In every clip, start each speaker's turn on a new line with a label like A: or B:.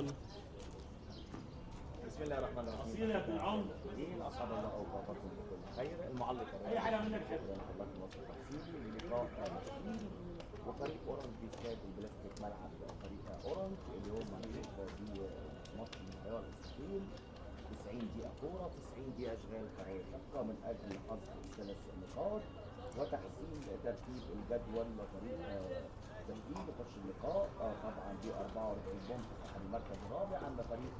A: يلا.
B: بسم الله الرحمن الرحيم.
C: اصيل يا ابن العمر.
B: اسعد الله اوقاتكم بكل خير. المعلق
C: اي حاجه منك كده.
B: الله يوفقك تحسين للقاء مشين وفريق اورنج في استاد البلاستيك ملعب فريق اورنج اليوم هنبدا بماتش من عيار السكين 90 دقيقه كوره 90 دقيقه اشغال شقه من اجل حصد الثلاث نقاط وتحسين ترتيب الجدول لفريق تشكيل يخش اللقاء. طبعا ب 44 بونت صاحب المركز الرابع، عند فريق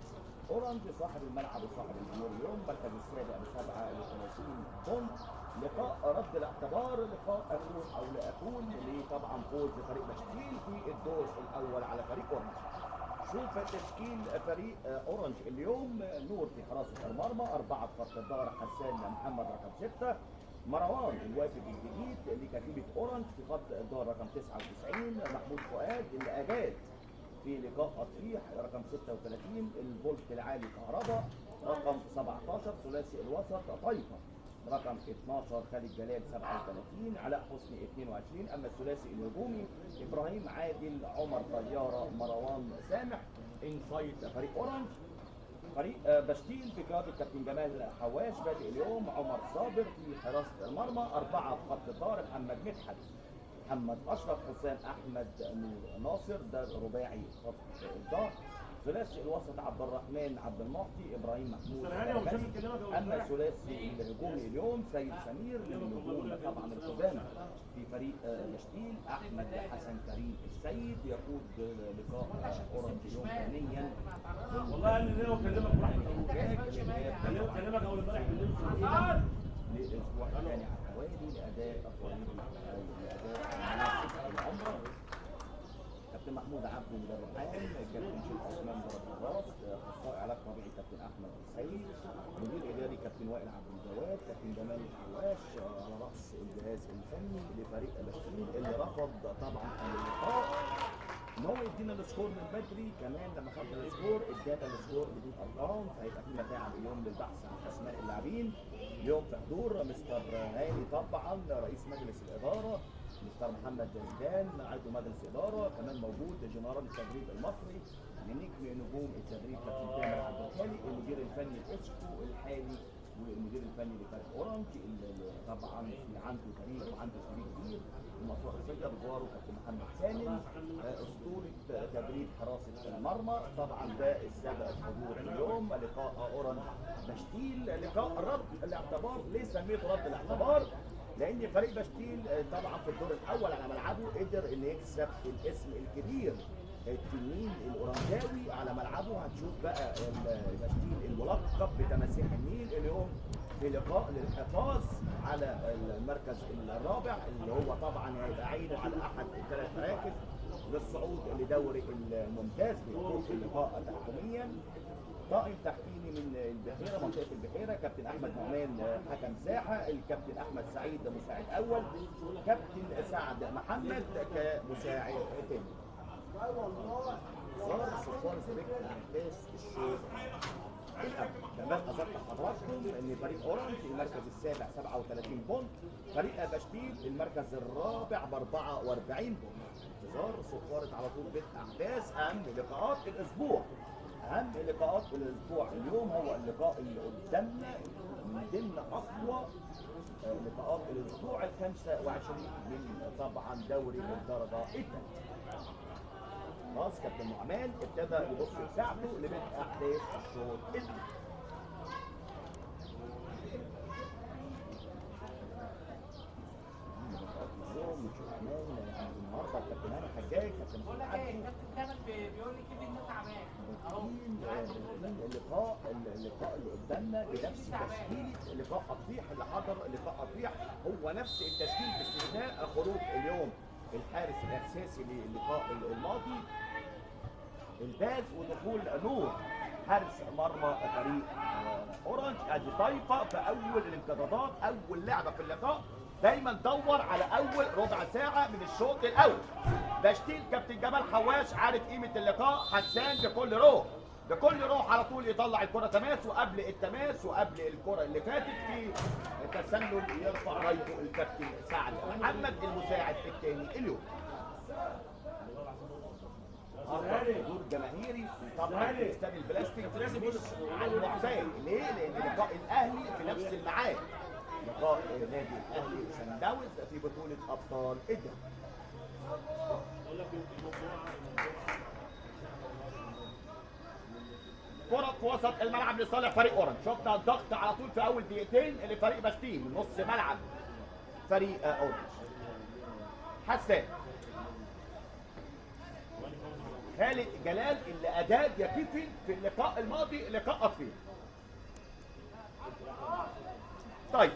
B: اورنج صاحب الملعب وصاحب الجمهور اليوم المركز السابع ب 37 بونت. لقاء رد الاعتبار، لقاء اكون او لا اكون لطبعا فوز فريق تشكيل في الدور الاول على فريق اورنج. شوف تشكيل فريق اورنج اليوم: نور في حراسه المرمى، 4 في خط الظهر حسان محمد رقم 6، مروان الوافد الجديد لكتيبه اورنج في خط الظهر رقم 99، محمود فؤاد اللي اجاد في لقاء اطفيح رقم 36، الفولت العالي كهرباء رقم 17، ثلاثي الوسط طيفه رقم 12 خالد جلال 37، علاء حسني 22، اما الثلاثي الهجومي ابراهيم عادل عمر طياره مروان سامح. انسايد فريق اورنج فريق بشتيل بقياده كابتن جمال حواش بادئ اليوم، عمر صابر في حراسه المرمى، 4 في خط الظهر محمد مدحت محمد اشرف حسام احمد نور ناصر، ده رباعي خط الظهر. ثلاثي الوسط عبد الرحمن عبد المعطي ابراهيم محمود. اما ثلاثي الهجومي اليوم سيد سمير للهجوم طبعا القدامى في فريق بشتيل احمد حسن كريم السيد يقود لقاء اورنج اليوم فنيا.
C: والله قال لي ليه وكلمك كلمك اول امبارح بالليل
B: للاسبوع الثاني على التوالي لاداء الطريق لاداء العمره. كابتن محمود عبده مدرب عام، كابتن شيخ عثمان ضرب الراس، اخصائي علاج طبيعي كابتن احمد السيد، مدير اداري كابتن وائل عبد الجواد، كابتن جمال الحواش على راس الجهاز الفني لفريق بشتيل اللي رفض طبعا اللقاء ان هو يدينا السكور من بدري. كمان لما خدنا السكور ادانا السكور بدون ارقام، فهيبقى في متاعب اليوم للبحث عن اسماء اللاعبين. اليوم في حضور مستر هاني طبعا رئيس مجلس الاداره، مستر محمد جزدان عضو مجلس اداره، كمان موجود جنرال التدريب المصري لنجم نجوم التدريب كابتن تامر عبد الخالق، المدير الفني الاسكو الحالي والمدير الفني لفريق اورنج اللي طبعا عنده تاريخ وعنده فريق كبير ومشروع السجل بجواره كابتن محمد سالم، اسطوره تدريب حراسه المرمى. طبعا ده السبب حضور اليوم لقاء اورنج بشتيل، لقاء رد الاعتبار. ليه سميته رد الاعتبار؟ لان فريق بشتيل طبعا في الدور الاول على ملعبه قدر ان يكسب الاسم الكبير التنين الاورنجاوي على ملعبه. هتشوف بقى بشتيل الملقب بتماسيح النيل اليوم في لقاء للحفاظ على المركز الرابع اللي هو طبعا هيبقى عينه على احد الثلاث مراكز للصعود لدوري الممتاز بيكون في اللقاء تحكيميا. طاقم تحكيمي من البحيره منطقه البحيره كابتن احمد نعمان حكم ساحه، الكابتن احمد سعيد مساعد اول، كابتن سعد محمد كمساعد ثاني. صفار سبيك احداث الشوط الاول. كمان اذكر حضراتكم ان فريق اورنج المركز السابع 37 بونت، فريق بشتيل المركز الرابع ب 44 بونت. انتظار صفاره على طول بيت احداث اهم لقاءات الاسبوع. اهم لقاءات الاسبوع اليوم هو اللقاء اللي قدامنا من ضمن اقوى لقاءات الاسبوع ال 25 من طبعا دوري الدرجه الثانيه. خلاص كابتن نعمان ابتدى يبص لساعته لبدء احداث الشوط الاول. النهارده الكابتن هاني حجاج كابتن محمد عبده
D: بيقول لي كده انه تعبان اهو
B: اللقاء اللي قدامنا بنفس تشكيله لقاء اطفيح اللي حضر لقاء اطفيح هو نفس التشكيل باستثناء خروج اليوم الحارس الاساسي للقاء الماضي الباز ودخول نور حارس مرمى فريق اورنج. ادي طايفه في اول الانقضاضات، اول لعبه في اللقاء دايما دور على اول ربع ساعه من الشوط الاول. بشتيل كابتن جمال حواش عارف قيمه اللقاء، حسان بكل روح بكل روح على طول يطلع الكره تماس، وقبل التماس وقبل الكره اللي فاتت في تسلل يرفع رايته الكابتن سعد محمد المساعد الثاني اليوم. اكبر حضور جماهيري طبعا في استاد البلاستيك لازم مش على المعتاد. ليه؟ لان لقاء الاهلي في نفس الميعاد، لقاء نادي الاهلي وصن داونز في بطوله ابطال الدوري. كرة في وسط الملعب لصالح فريق اورنج. شفنا الضغط على طول في اول دقيقتين لفريق باستيل من نص ملعب فريق اورنج. حسان خالد جلال اللي اداد يكفي في اللقاء الماضي لقاء اطفال. طيب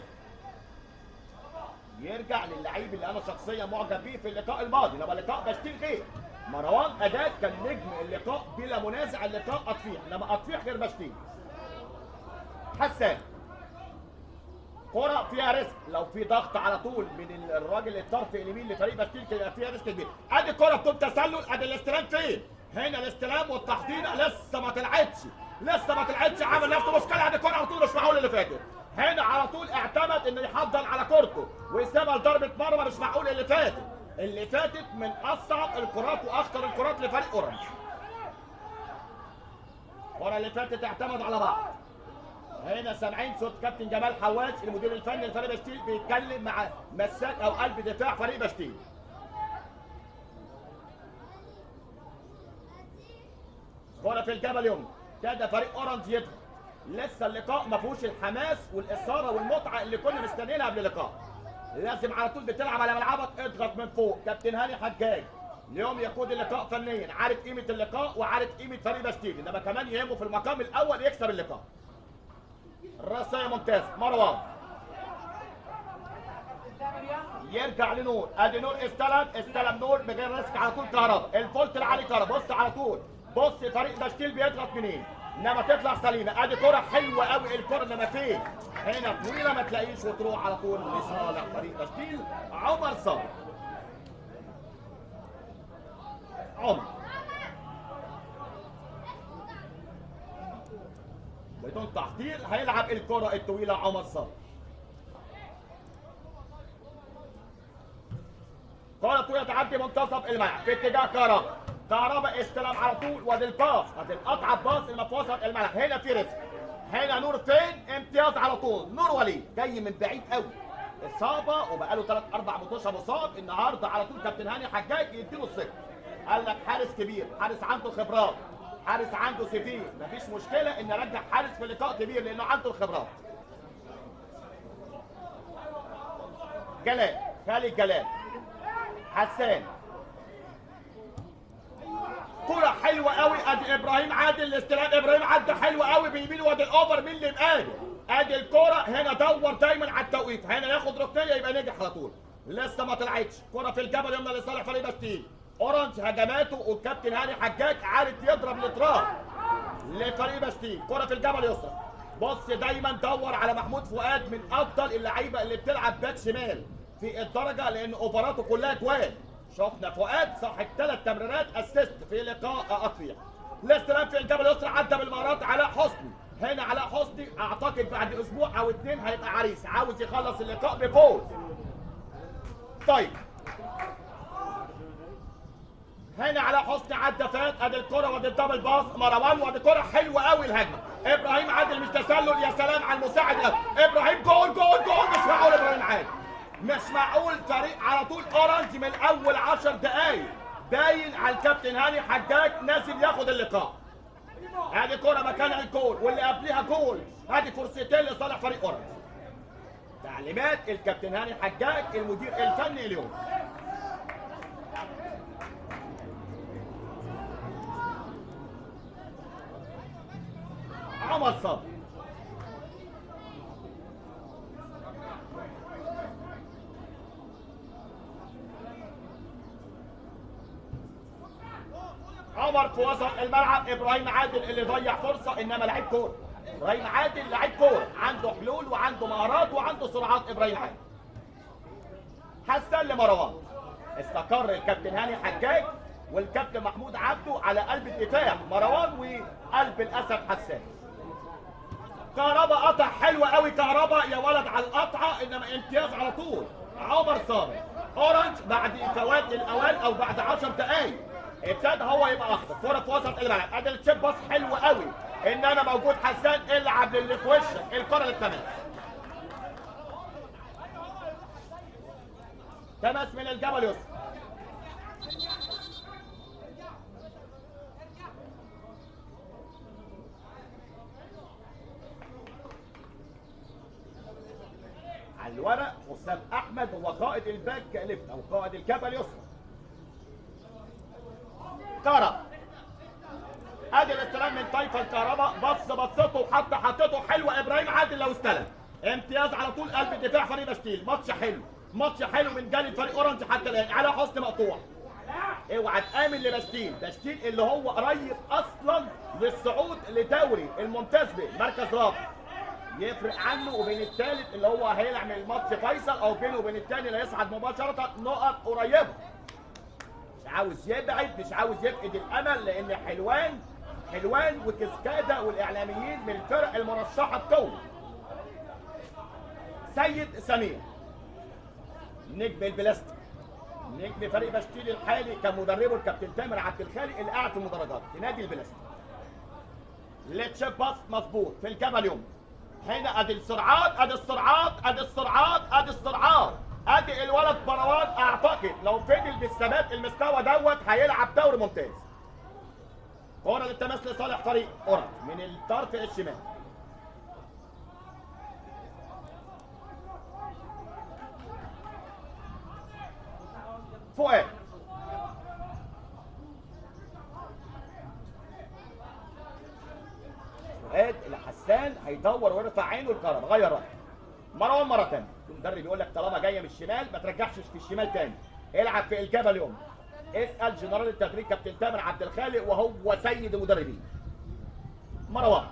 B: يرجع للعيب اللي انا شخصيا معجب بيه في اللقاء الماضي، انما لقاء باستيل غير. مروان اداد كان نجم اللقاء بلا منازع اللقاء اطفيح، انما اطفيح غير باستيل. حسان كرة فيها ريسك، لو في ضغط على طول من الراجل الطرف اليمين لفريق باستيل كده فيها ريسك كبير. ادي الكرة بتقول تسلل، ادي الاستلام فين؟ هنا الاستلام والتحضير لسه ما طلعتش، عمل نفسه مشكلة. ادي الكرة على طول مش معقول اللي فاتت. هنا على طول اعتمد انه يحضر على كورته ويسيبها لضربة مرمى، مش معقول اللي فاتت من اصعب الكرات واخطر الكرات لفريق اورنج. الكرة اللي فاتت اعتمد على بعض. هنا سامعين صوت كابتن جمال حواج المدير الفني لفريق باستيل بيتكلم مع مساك او قلب دفاع فريق باستيل. كرة في الجبهة اليمنى، كده فريق اورنج يضغط. لسه اللقاء ما فيهوش الحماس والاثاره والمتعه اللي كنا مستنيينها قبل اللقاء. لازم على طول بتلعب على ملعبك، اضغط من فوق. كابتن هاني حجاج اليوم يقود اللقاء فنيا، عارف قيمه اللقاء وعارف قيمه فريق باستيل، انما كمان يهمه في المقام الاول يكسب اللقاء. الراسيه ممتازه. مروان يرجع لنور، ادي نور استلم نور بغير ريسك على طول. كهربا الفولت العالي كهربا، بص على طول، بص فريق باستيل بيضغط منين، انما تطلع سليمه. ادي كره حلوه قوي الكره، انما فين؟ هنا طويله ما تلاقيش وتروح على طول لصالح فريق باستيل. عمر صابر، عمر بدون تحضير هيلعب الكره الطويله. عمر صابر كره طويله تعدي منتصف الملعب في اتجاه كهربا استلم على طول، وادي الباص، ادي القطعه الباص اللي في وسط الملعب. هنا في ريسك، هنا نور فين؟ امتياز على طول. نور وليد جاي من بعيد قوي، اصابه وبقاله 3-4 ماتشات مصاب. النهارده على طول كابتن هاني حجاج يديله الثقه، قال لك حارس كبير، حارس عنده خبرات، حارس عنده سي، مفيش مشكله ان ارجع حارس في لقاء كبير لانه عنده الخبرات. جلال، خالد جلال، حسان، كرة حلوة قوي. ادي ابراهيم عادل الاستلام، ابراهيم عادل حلوة قوي بيمين، وادي الاوفر مين اللي مقابل. ادي الكرة هنا، دور دايما على التوقيت، هنا ياخد ركنية يبقى نجح على طول. لسه ما طلعتش. كرة في الجبل يمنى لصالح فريق باستيل. اورنج هجماته والكابتن هاني حجاج عارف يضرب الاطراف لفريق باستيل. كرة في الجبل يسرى، بص دايما دور على محمود فؤاد، من افضل اللعيبة اللي بتلعب باك شمال في الدرجة لان اوفراته كلها جوان. شفنا فؤاد صاحب 3 تمريرات اسيست في لقاء اطفيح. الاستلام في الجبل اليسرى عدى بالمهارات علاء حسني. هنا علاء حسني اعتقد بعد اسبوع او 2 هيبقى عريس، عاوز يخلص اللقاء بفوز. طيب هنا علاء حسني عدى فات، ادي الكره وادي الدبل باص مروان، وادي كره حلوه قوي الهجمه. ابراهيم عادل مش تسلل، يا سلام على المساعد ده. ابراهيم جول جول جول، مش معقول ابراهيم عادل، مش معقول. فريق على طول اورنج من اول 10 دقايق باين على الكابتن هاني حجاج نازل ياخد اللقاء. ادي كره مكانها الجول واللي قبلها جول، ادي فرصتين لصالح فريق اورنج. تعليمات الكابتن هاني حجاج المدير الفني اليوم. عمر صابر عمر في وسط الملعب. ابراهيم عادل اللي ضيع فرصه، انما لعيب كوره. ابراهيم عادل لعيب كوره، عنده حلول وعنده مهارات وعنده سرعات. ابراهيم عادل حسن لمروان، استقر الكابتن هاني حجاج والكابتن محمود عبده على قلب الدفاع مروان وقلب الاسد حسان. كهربا قطع حلوه قوي، كهربا يا ولد على القطعه، انما امتياز على طول. عمر صابر. اورنج بعد فوات الاوان او بعد 10 دقائق
A: ابتدى هو يبقى اخضر. كوره في وسط الملعب، ادي التشيب باص حلو قوي ان انا موجود. حسان العب للي في وشك، الكره للتماس. تماس من الجبل يسر. على الورق حسام احمد هو قائد الباك ليفت او قائد الجبل يسر. كهربا، ادي الاستلام من طيف الكهرباء، بصته وحطته حلوه. ابراهيم عادل لو استلم امتياز على طول. قلب الدفاع فريق بشتيل. ماتش حلو، ماتش حلو من جانب فريق اورنج حتى الان. على حسن مقطوع، اوعى تامن لبشتيل. بشتيل اللي هو قريب اصلا للصعود لدوري الممتاز به مركز رابع، يفرق عنه وبين الثالث اللي هو هيلعب الماتش فيصل، او بينه وبين الثاني اللي هيصعد مباشره نقط قريبه. مش عاوز يبعد، مش عاوز يفقد الامل، لان حلوان وكسكاده والاعلاميين من الفرق المرشحه بقوه. سيد سمير نجم البلاستيك، نجم فريق بشتيل الحالي، كان مدربه الكابتن تامر عبد الخالق اللي قاعد في المدرجات في نادي البلاستيك. التشيب باص مظبوط في الجبهه اليمنى. هنا ادي السرعات، ادي السرعات، ادي السرعات، ادي السرعات، ادي الولد مروان. اعتقد لو فضل بالثبات المستوى دوت هيلعب دوري ممتاز. كرة للتماس لصالح فريق اورنج من الطرف الشمال. فؤاد، فؤاد اللي حسان هيدور ويرفع عينه الكهرباء. غير رأيه. مروان مرة تانية، المدرب يقول لك طالما جاية من الشمال ما ترجعش في الشمال تاني، العب في الجبهة اليمنى. اسأل جنرال التدريب كابتن تامر عبد الخالق وهو سيد المدربين. مروان،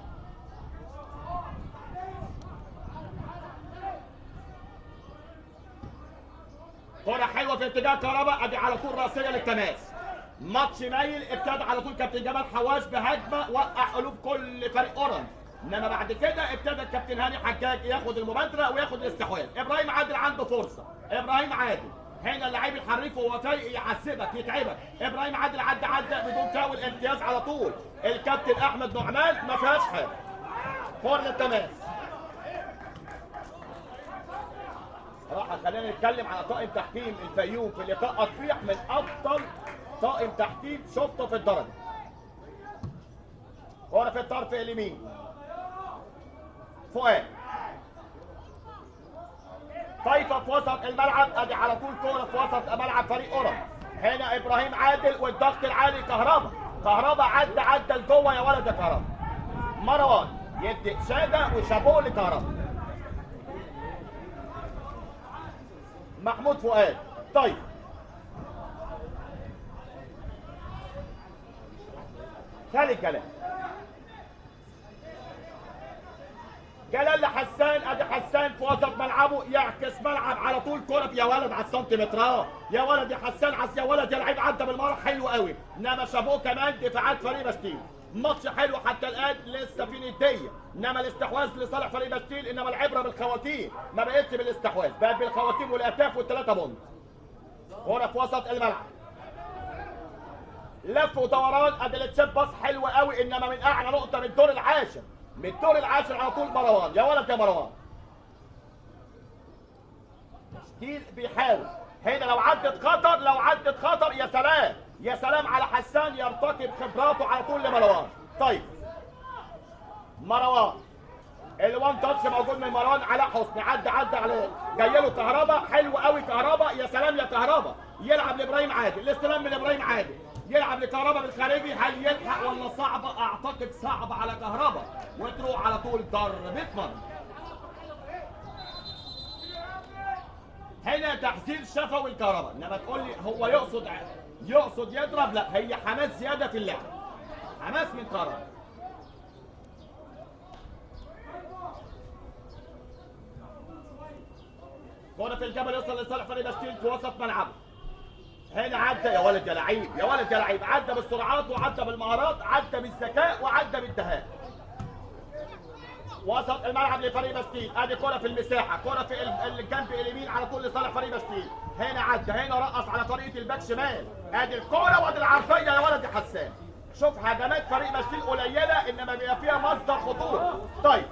A: كرة حلوة في اتجاه كهرباء، ادي على طول راسية للتماس. ماتش نايل. ابتدى على طول كابتن جمال حواش بهجمة وقع قلوب كل فريق اورنج، انما بعد كده ابتدى الكابتن هاني حجاج ياخد المبادرة وياخد الاستحواذ. ابراهيم عادل عنده فرصة. ابراهيم عادل هنا اللعيب الحريف وهو فايق يعذبك يتعبك. ابراهيم عادل عدى بدون فاول، امتياز على طول. الكابتن احمد نعمان ما فيهاش حاجه. كورة للتماس. صراحة خلينا نتكلم على طاقم تحكيم الفيوم في لقاء اطفيح، من افضل طاقم تحكيم شفته في الدرجة. كورة في الطرف اليمين. فؤاد، طايفة في وسط الملعب، ادي على طول كورة في وسط ملعب فريق اورنج. هنا ابراهيم عادل والضغط العالي. كهربا عدى لجوه. يا ولد يا كهربا. مروان يدي اشاده وشابوه لكهربا. محمود فؤاد. طيب ثالث كلام جلال لحسان. ادي حسان في وسط ملعبه، يعكس ملعب على طول. كرة يا ولد على السنتيمترات، يا ولد يا حسان، يا ولد يا لعيب. عدى بالمره حلو قوي، انما شابوه كمان دفاعات فريق بشتيل. ماتش حلو حتى الان، لسه في نديه، انما الاستحواذ لصالح فريق بشتيل. انما العبره بالخواتيم، ما بقتش بالاستحواذ، بقت بالخواتيم والاهداف والثلاثه بونت. كرة في وسط الملعب، لف ودوران. ادي التشيب باص حلو قوي، انما من اعلى نقطه من الدور العاشر. من الدور العاشر على طول مروان. يا ولد يا مروان. بشتيل بيحاول هنا. لو عدت خطر يا سلام، يا سلام على حسان يرتكب خبراته على طول لمروان. طيب مروان الوان تاتش موجود من مروان. على حسني عدى على جاي له كهربا. حلو قوي كهربا، يا سلام يا كهربا. يلعب لابراهيم عادل. الاستلام من ابراهيم عادل، يلعب لكهربا بالخارجي. هل يلحق ولا صعبه؟ اعتقد صعبه على كهربا، وتروح على طول ضربة مرمى. هنا تحذير شفوي الكهربا، انما تقول لي هو يقصد يضرب، لا، هي حماس زياده في اللعب، حماس من كهربا. كرة في الجبل يوصل لصالح فريق بشتيل في وسط ملعبه. هنا عدى يا ولد يا لعيب، يا ولد يا لعيب. عدى بالسرعات وعدى بالمهارات، عدى بالذكاء وعدى بالدهاء. وسط الملعب لفريق بشتيل، ادي كرة في المساحة، كرة في الجنب اليمين على طول لصالح فريق بشتيل، هنا عدى، هنا رقص على طريقة الباك شمال، ادي الكرة وادي العرضية يا ولد يا حسان. شوف هجمات فريق بشتيل قليلة انما بيبقى فيها مصدر خطورة. طيب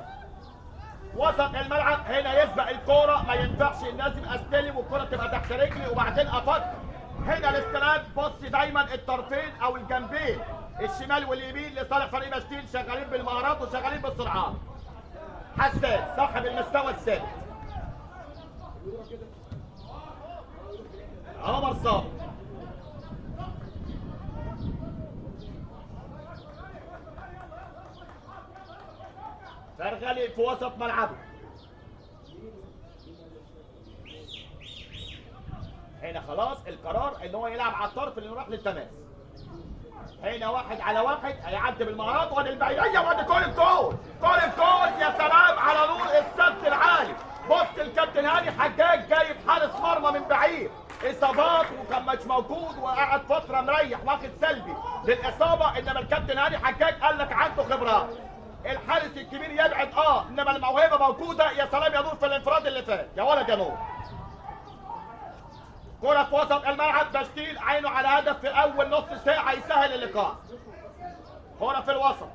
A: وسط الملعب هنا يسبق الكرة، ما ينفعش لازم استلم والكرة تبقى تحت رجلي وبعدين افكر. هنا الاستلام بص دايما الطرفين او الجنبين الشمال واليمين لصالح فريق بشتيل شغالين بالمهارات وشغالين بالسرعات. حسان صاحب المستوى الثابت. عمر صابر فرغلي في وسط ملعبه. هنا خلاص القرار ان هو يلعب على الطرف اللي يروح للتماس. هنا 1 على 1 هيعدي بالمهارات وادي البعيديه وادي كل الجول، كل الجول يا سلام على نور السد العالي. بص الكابتن هاني حجاج جايب حارس مرمى من بعيد، اصابات وكان مش موجود وقعد فتره مريح واخد سلبي للاصابه، انما الكابتن هاني حجاج قال لك عنده خبرات. الحارس الكبير يبعد انما الموهبه موجوده. يا سلام يا نور في الانفراد اللي فات يا ولد يا نور. كرة في وسط الملعب بشتيل عينه على هدف في اول نص ساعه يسهل اللقاء. كرة في الوسط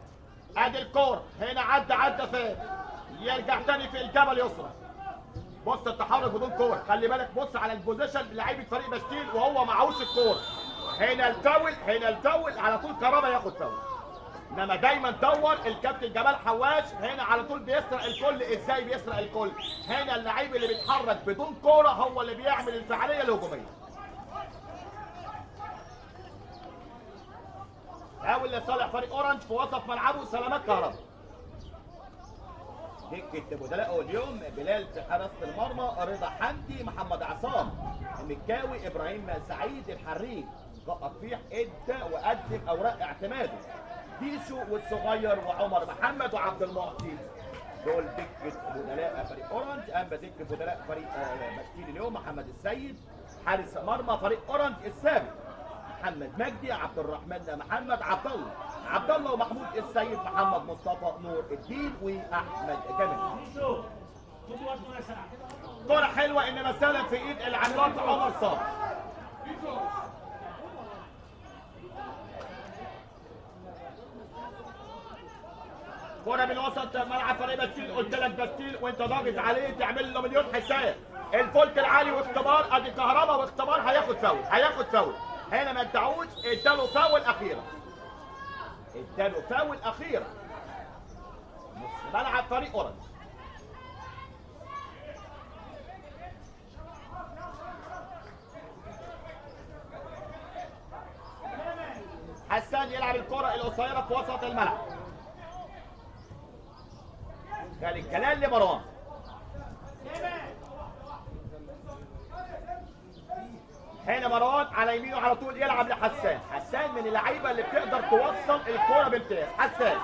A: ادي الكرة هنا عدى فين يرجع تاني في الجبل يسرى. بص التحرك بدون كوره، خلي بالك بص على البوزيشن لعيبه فريق بشتيل وهو معهوش الكوره. هنا الفاول على طول كهربا ياخد فاول. انما دايما دور الكابتن جمال حواش هنا على طول بيسرق الكل. ازاي بيسرق الكل؟ هنا اللعيب اللي بيتحرك بدون كوره هو اللي بيعمل الفعاليه الهجوميه. فاول لصالح فريق اورنج في وسط ملعبه سلامات كهربا. دكة بدلاء اليوم بلال في حراسة المرمى، رضا حمدي، محمد عصام، مكاوي، ابراهيم سعيد، الحريق، قطيح ادى وقدم اوراق اعتماده، ديشو والصغير وعمر محمد وعبد المعطي. دول دكة بدلاء فريق اورنج. اما دكة بدلاء فريق بشتيل اليوم محمد السيد حارس مرمى فريق اورنج السابق، محمد مجدي، عبد الرحمن محمد، عبد الله ومحمود السيد، محمد مصطفى، نور الدين واحمد جمال. كرة حلوة انما سالت في ايد العملاق عمر صابر. كرة من وسط ملعب فريق بشتيل. قلت لك بشتيل وانت ضاغط عليه تعمل له مليون حساب. الفولت العالي واختبار ادي كهربا واختبار هياخد فاول. هنا ما ادعوش اداله فاول اخيرا. نص ملعب فريق اورنج. حسان يلعب الكرة القصيرة في وسط الملعب. خالد جلال لمروان. هنا مروان على يمينه على طول يلعب لحسان. حسان من اللعيبه اللي بتقدر توصل الكوره بامتياز. حسان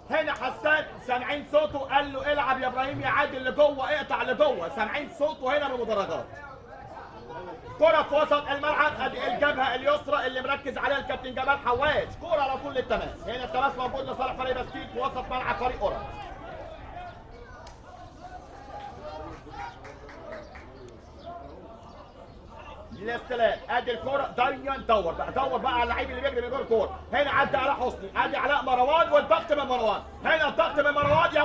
A: هنا حسان سامعين صوته قال له العب يا ابراهيم يا عادل لجوه اقطع لجوه. سامعين صوته هنا من المدرجات. كرة في وسط الملعب ادي الجبهه اليسرى اللي مركز عليها الكابتن جمال حواش. كرة على طول للتماس. هنا التماس موجود لصالح فريق بشتيل في وسط ملعب فريق اورنج. الاستلام ادي الكرة دايما دور بقى على اللعيب اللي بيجري من جوه الكوره. هنا عدى علاء حسني ادي علاء مروان والضغط من مروان. هنا الضغط من مروان يا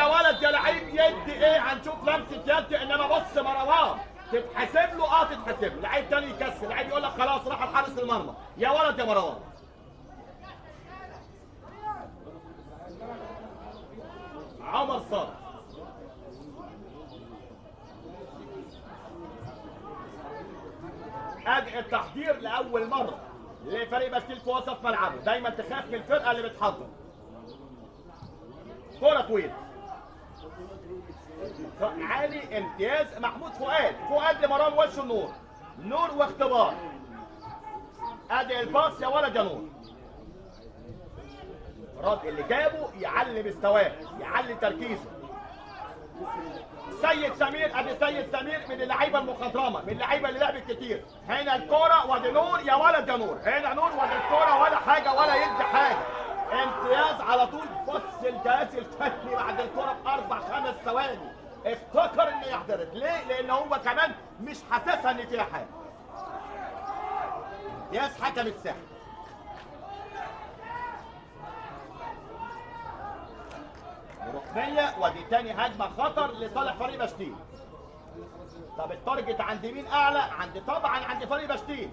A: ولد يا لعيب يدي ايه هنشوف لمسه يد. انما بص مروان تتحسب له تتحسب له. لعيب تاني يكسر لعيب يقول لك خلاص راح الحارس المرمى. يا ولد يا مروان. عمر صابر ادي التحضير لاول مره لفريق بشتيل في وسط ملعبه. دايما تخاف من الفرقه اللي بتحضر. كره طويله عالي امتياز محمود فؤاد لمروان وشه نور واختبار. ادي الباص يا ولد يا نور. الراجل اللي جابه يعلي مستواه يعلي تركيزه. سيد سمير ادي سيد سمير من اللعيبه المخضرمه من اللعيبه اللي لعبت كتير. هنا الكوره وادي نور يا ولد يا نور. هنا نور وادي الكوره ولا حاجه ولا يدي حاجه. امتياز على طول. بص الجهاز الفني بعد الكرة بأربع خمس ثواني افتكر انه يعترض. ليه؟ لأن هو كمان مش حاسسها ان فيها حاجة. امتياز حكم الساحة. ركنية، ودي تاني هجمة خطر لصالح فريق بشتيل. طب التارجت عند مين أعلى؟ طبعا عند فريق بشتيل.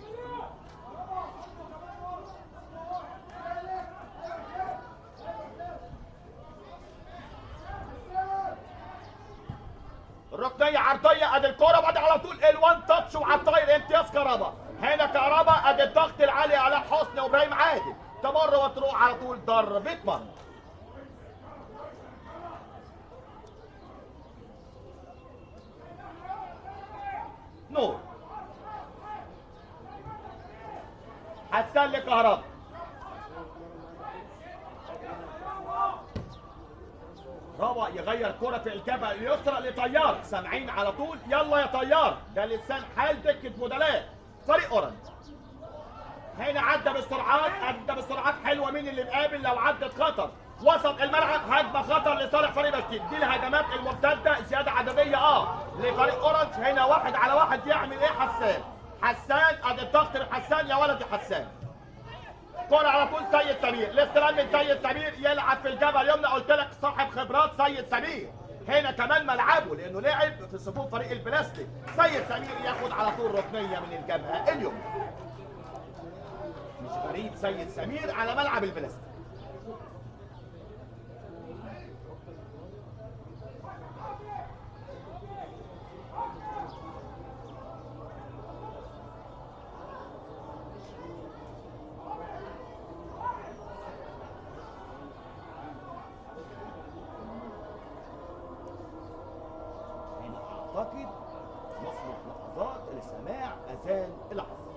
A: الركنية عرضية، ادي الكرة وبعد على طول الوان تاتش وعلى الطاير امتياز كهربا. هنا كهربا ادي الضغط العالي على حسني وابراهيم عادل، تمر وتروح على طول ضربة مرمى. نور حسان لكهربا. رابع يغير كرة في الجبهة اليسرى لطيار. سامعين على طول يلا يا طيار، ده لسان حال دكة بدلاء فريق اورنج. هنا عدى بالسرعات حلوة. مين اللي مقابل؟ لو عدت خطر. وسط الملعب هجمة خطر لصالح فريق بشتيل. دي الهجمات المرتدة زيادة عددية لفريق اورنج. هنا واحد على واحد يعمل ايه حسان ادي الضغط لحسان يا ولد يا حسان. كرة على طول سيد سمير، الاستلام من سيد سمير يلعب في الجبهة اليمنى. قلت لك صاحب خبرات سيد سمير. هنا كمان ملعبه لانه لعب في صفوف فريق البلاستيك. سيد سمير ياخد على طول ركنية من الجبهة اليمنى. مش غريب سيد سمير على ملعب البلاستيك. أعتقد نصرف لحظات لسماع أذان العصر.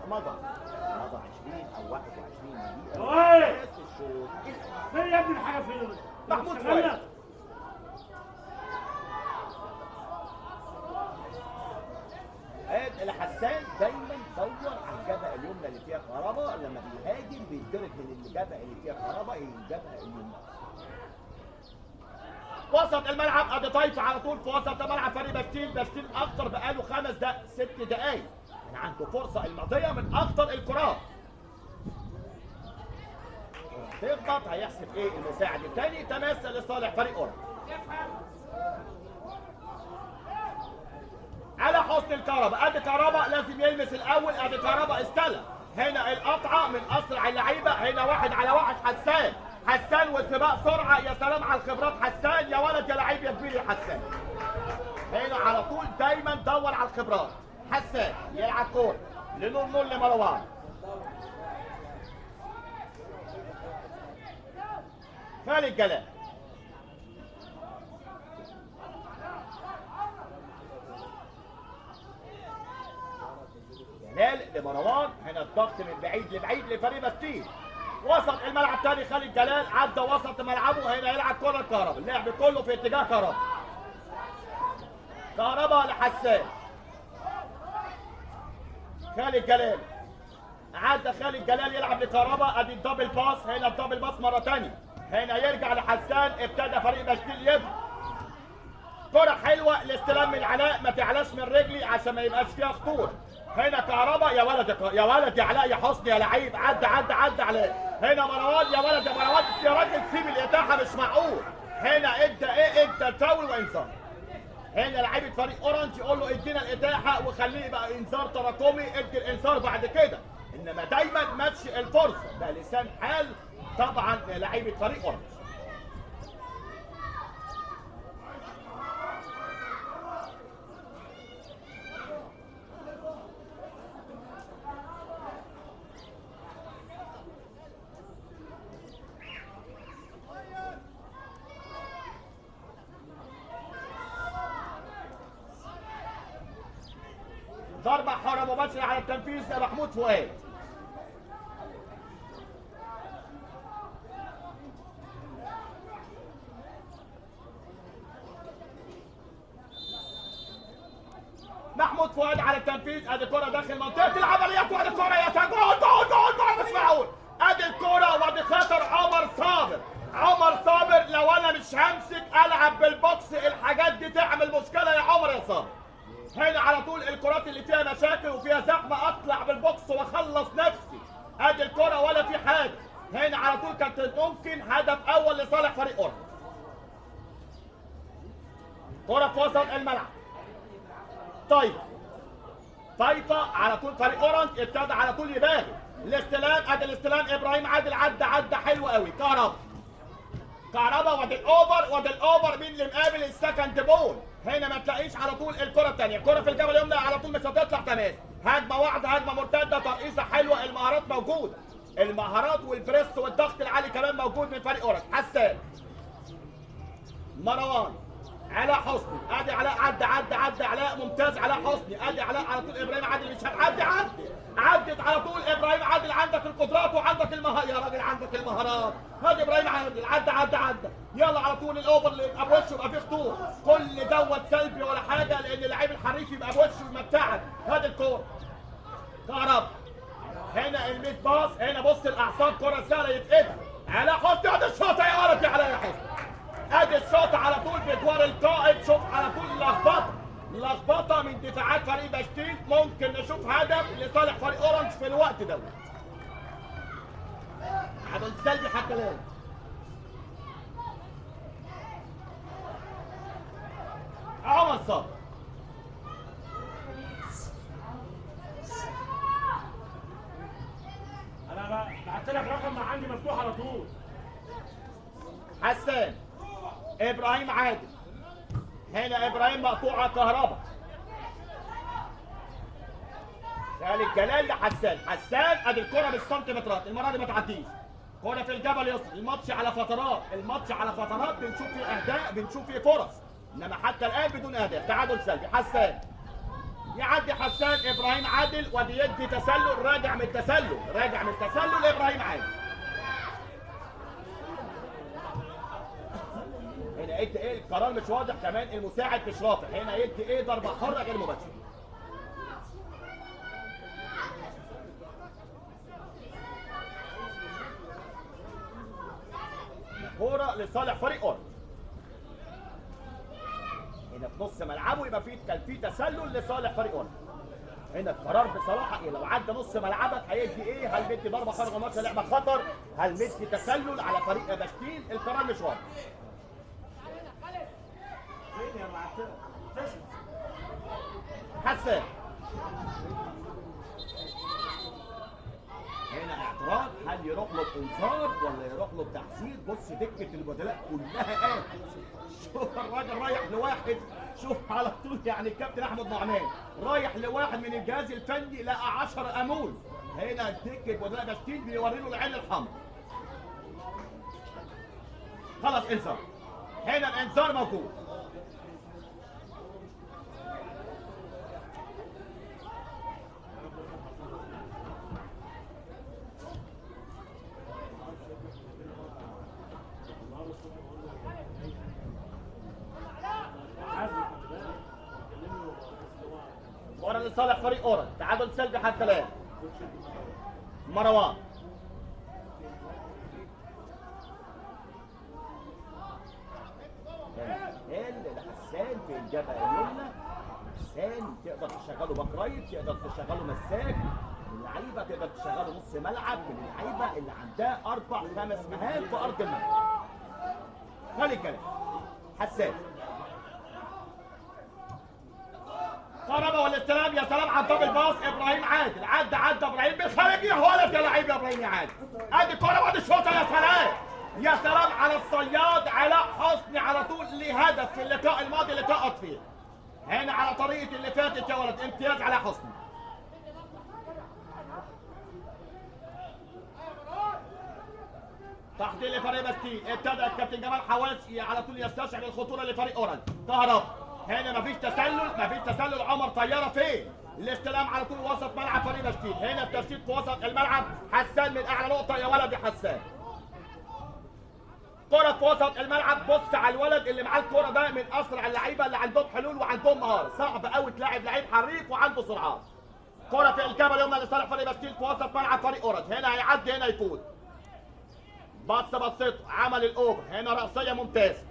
B: مضى 20 او 21 دقيقه
C: أوي.
B: بس الشوط
C: فين يا ابني الحاجه فين؟
A: محمود
C: اشتغلنا.
A: فؤاد.
B: الحسان دايما دور على الجبهه اليمنى اللي فيها كهرباء، لما بيهاجم بيتضرب من الجبهه اللي فيها كهرباء الى الجبهه اليمنى.
A: وسط الملعب ادي طايفه على طول في وسط الملعب فريق بشتيل اكتر بقاله 5 دقائق 6 دقائق، يعني عنده فرصه الماضيه من اكتر الكرات. تخبط هيحسب ايه المساعد الثاني، تماس لصالح فريق اورنج. على حسن الكهرباء، ادي كهرباء لازم يلمس الاول، ادي كهرباء استلم. هنا القطعه من اسرع اللعيبه، هنا 1 على 1 حسان وسباق سرعه. يا سلام على الخبرات حسان، يا ولد يا لعيب يا كبير يا حسان. هنا على طول دايما دور على الخبرات. حسان يلعب كوره لنور لمروان. خالد جلال لمروان. هنا الضغط من بعيد لبعيد لفريق بشتيل. وسط الملعب تاني خالد جلال عدى وسط ملعبه. هنا يلعب كرة كهرباء، اللعب كله في اتجاه كهرباء لحسان. خالد جلال عدى، خالد جلال يلعب لكهرباء، ادي الدبل باس. هنا الدبل باس مرة تانية، هنا يرجع لحسان. ابتدى فريق بشتيل يبني كرة حلوة، الاستلام من علاء، ما تعلاش من رجلي عشان ما يبقاش فيها خطورة. هنا كهرباء، يا ولد يا علاء يا حسني يا لعيب، عدى علاء. هنا مروان، يا ولد يا مروان يا راجل سيب الاتاحة مش معقول. هنا ادى فاول وانذار. هنا لعيبة فريق اورنج يقول له ادينا الاتاحة وخليه يبقى انذار تراكمي، ادي الانذار بعد كده، انما دايما ما تمشي الفرصة. ده لسان حال طبعا لعيبة فريق اورنج. ضربة حرة مباشرة على التنفيذ محمود فؤاد. محمود فؤاد على التنفيذ، ادي الكرة داخل منطقة العمليات، وادي الكرة يا سلام، جول مش معقول. ادي الكرة وادي خطر عمر صابر. لو انا مش همسك العب بالبوكس الحاجات دي تعمل مشكلة يا عمر يا صابر. هنا على طول الكرات اللي فيها مشاكل وفيها زحمه اطلع بالبوكس واخلص نفسي. ادي الكره ولا في حاجه. هنا على طول كانت ممكن هدف اول لصالح فريق اورنج. كره في وسط الملعب، طايفه على طول فريق اورنج ابتدى على طول يباغي. الاستلام، ادي الاستلام ابراهيم عادل عدى حلو قوي. كهرباء وادي الاوفر مين اللي مقابل السكند بول. هنا ما تلاقيش على طول الكره الثانيه، الكره في الجبهه اليمنى على طول مش هتطلع تماس. هجمه واحده، هجمه مرتده، ترقيصه حلوه، المهارات موجوده، المهارات والبريس والضغط العالي كمان موجود من فريق اورنج. حسان، مروان، علاء حسني، ادي علاء عدى علاء ممتاز. علاء حسني، ادي علاء على طول. ابراهيم عادل مش عدت على طول. ابراهيم عادل عندك القدرات وعندك المهارات يا راجل، عندك المهارات. هادي ابراهيم عادل عدى يلا على طول. الاوفر اللي يبقى بوشه يبقى فيه خطوره، كل دوت سلبي ولا حاجه، لان اللعيب الحريف يبقى بوشه يمتعك. هادي الكوره كهرباء، هنا الميد باص، هنا بص الاعصاب، كره سهله يتقطع. علاء حسني، ادي الشوطه يا ولد يا علاء يا حسني، ادي الشوطه على طول بادوار القائد. شوف على طول لخبطه من دفاعات فريق بشتيل. ممكن نشوف هدف لصالح فريق اورنج في الوقت دوت. عدل سلبي حتى الان. عمر صابر،
C: انا بعت لك رقم ما عندي مفتوح على طول.
A: حسان، ابراهيم عادل، هنا ابراهيم مقطوعه كهرباء. خالد جلال لحسان، ادي الكره بالسنتيمترات، المره دي ما تعديش. كره في الجبهه اليسرى، الماتش على فترات، بنشوف فيه اهداف، بنشوف فيه فرص، انما حتى الان بدون اهداف. تعادل سلبي. حسان يعدي حسان ابراهيم عادل ودي يدي تسلل، راجع من التسلل، راجع من التسلل ابراهيم عادل. هنا يدي ايه القرار مش واضح، كمان المساعد مش رافع، هنا يدي ايه ضربه حره غير مباشره. كوره لصالح فريق اورنج. هنا في نص ملعبه يبقى كان في تسلل لصالح فريق اورنج. هنا القرار بصراحه ايه، لو عدى نص ملعبك هيدي ايه؟ هل مدي ضربه خارج الماتش لعبه خطر؟ هل مدي تسلل على فريق بشتيل؟ القرار مش واضح.
C: فين يا معترة؟
A: حسان هنا اعتراض، هل يروح له بانذار ولا يروح له بتحذير؟ بص دكه البدلاء كلها قامت. شوف الراجل رايح لواحد، شوف على طول يعني الكابتن احمد نعمان رايح لواحد من الجهاز الفني لقى 10 امول. هنا دكه بدلاء بشتيل بيوري له العين الحمراء. خلاص انذار، هنا الانذار موجود. كرة لصالح فريق اورنج، تعادل سلبي حتى الان. مروان حسان في الجبهه اليمنى. حسان تقدر تشغله باك رايت، تقدر تشغله مساك، اللعيبه تقدر تشغله نص ملعب، من اللعيبه اللي عندها 4-5 مهام في ارض الملعب. خلي كلام حسان. كهربا والاستلام، يا سلام على الدبل باص ابراهيم عادل، عدى ابراهيم بالخارج، يا ولد يا لعيب يا ابراهيم يا عادل. ادي الكوره وادي الشوطه، يا سلام يا سلام على الصياد علاء حسني، على طول ليه هدف في اللقاء الماضي اللي سقط فيه. هنا على طريقه اللي فاتت يا ولد، امتياز علاء حسني. تحضير لفريق بشتيل، ابتدى الكابتن جمال حواس على طول يستشعر الخطوره لفريق اورنج. كهربا هنا مفيش تسلل، عمر طياره فين؟ الاستلام على طول وسط ملعب فريق بشتيل، هنا الترشيد في وسط الملعب، حسان من اعلى نقطه، يا ولد يا حسان. كرة في وسط الملعب، بص على الولد اللي معاه الكرة ده، من اسرع اللعيبه اللي عندهم حلول وعندهم مهاره، صعب قوي تلاعب لعيب حريف وعنده سرعات. كرة في الكاميرا اليمنى لصالح فريق بشتيل في وسط ملعب فريق اورنج، هنا هيعدي هنا يفوت. بصيته عمل الاوفر، هنا رأسية ممتازة.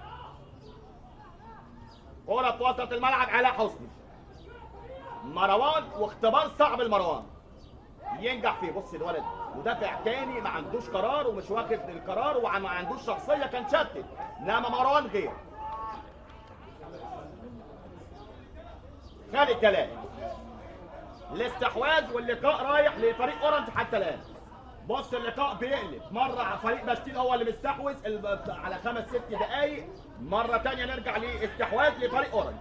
A: كرة في وسط الملعب علاء حسني. مروان واختبار صعب المروان ينجح فيه. بص الولد مدافع تاني ما عندوش قرار ومش واخد القرار وما عندوش شخصية، كان شتت، انما مروان غير. خالد كلام الاستحواذ واللقاء رايح لفريق اورنج حتى الان. بص اللقاء بيقلب، مرة فريق بشتيل هو اللي مستحوذ على 5-6 دقايق، مرة تانية نرجع لاستحواذ لفريق اورنج.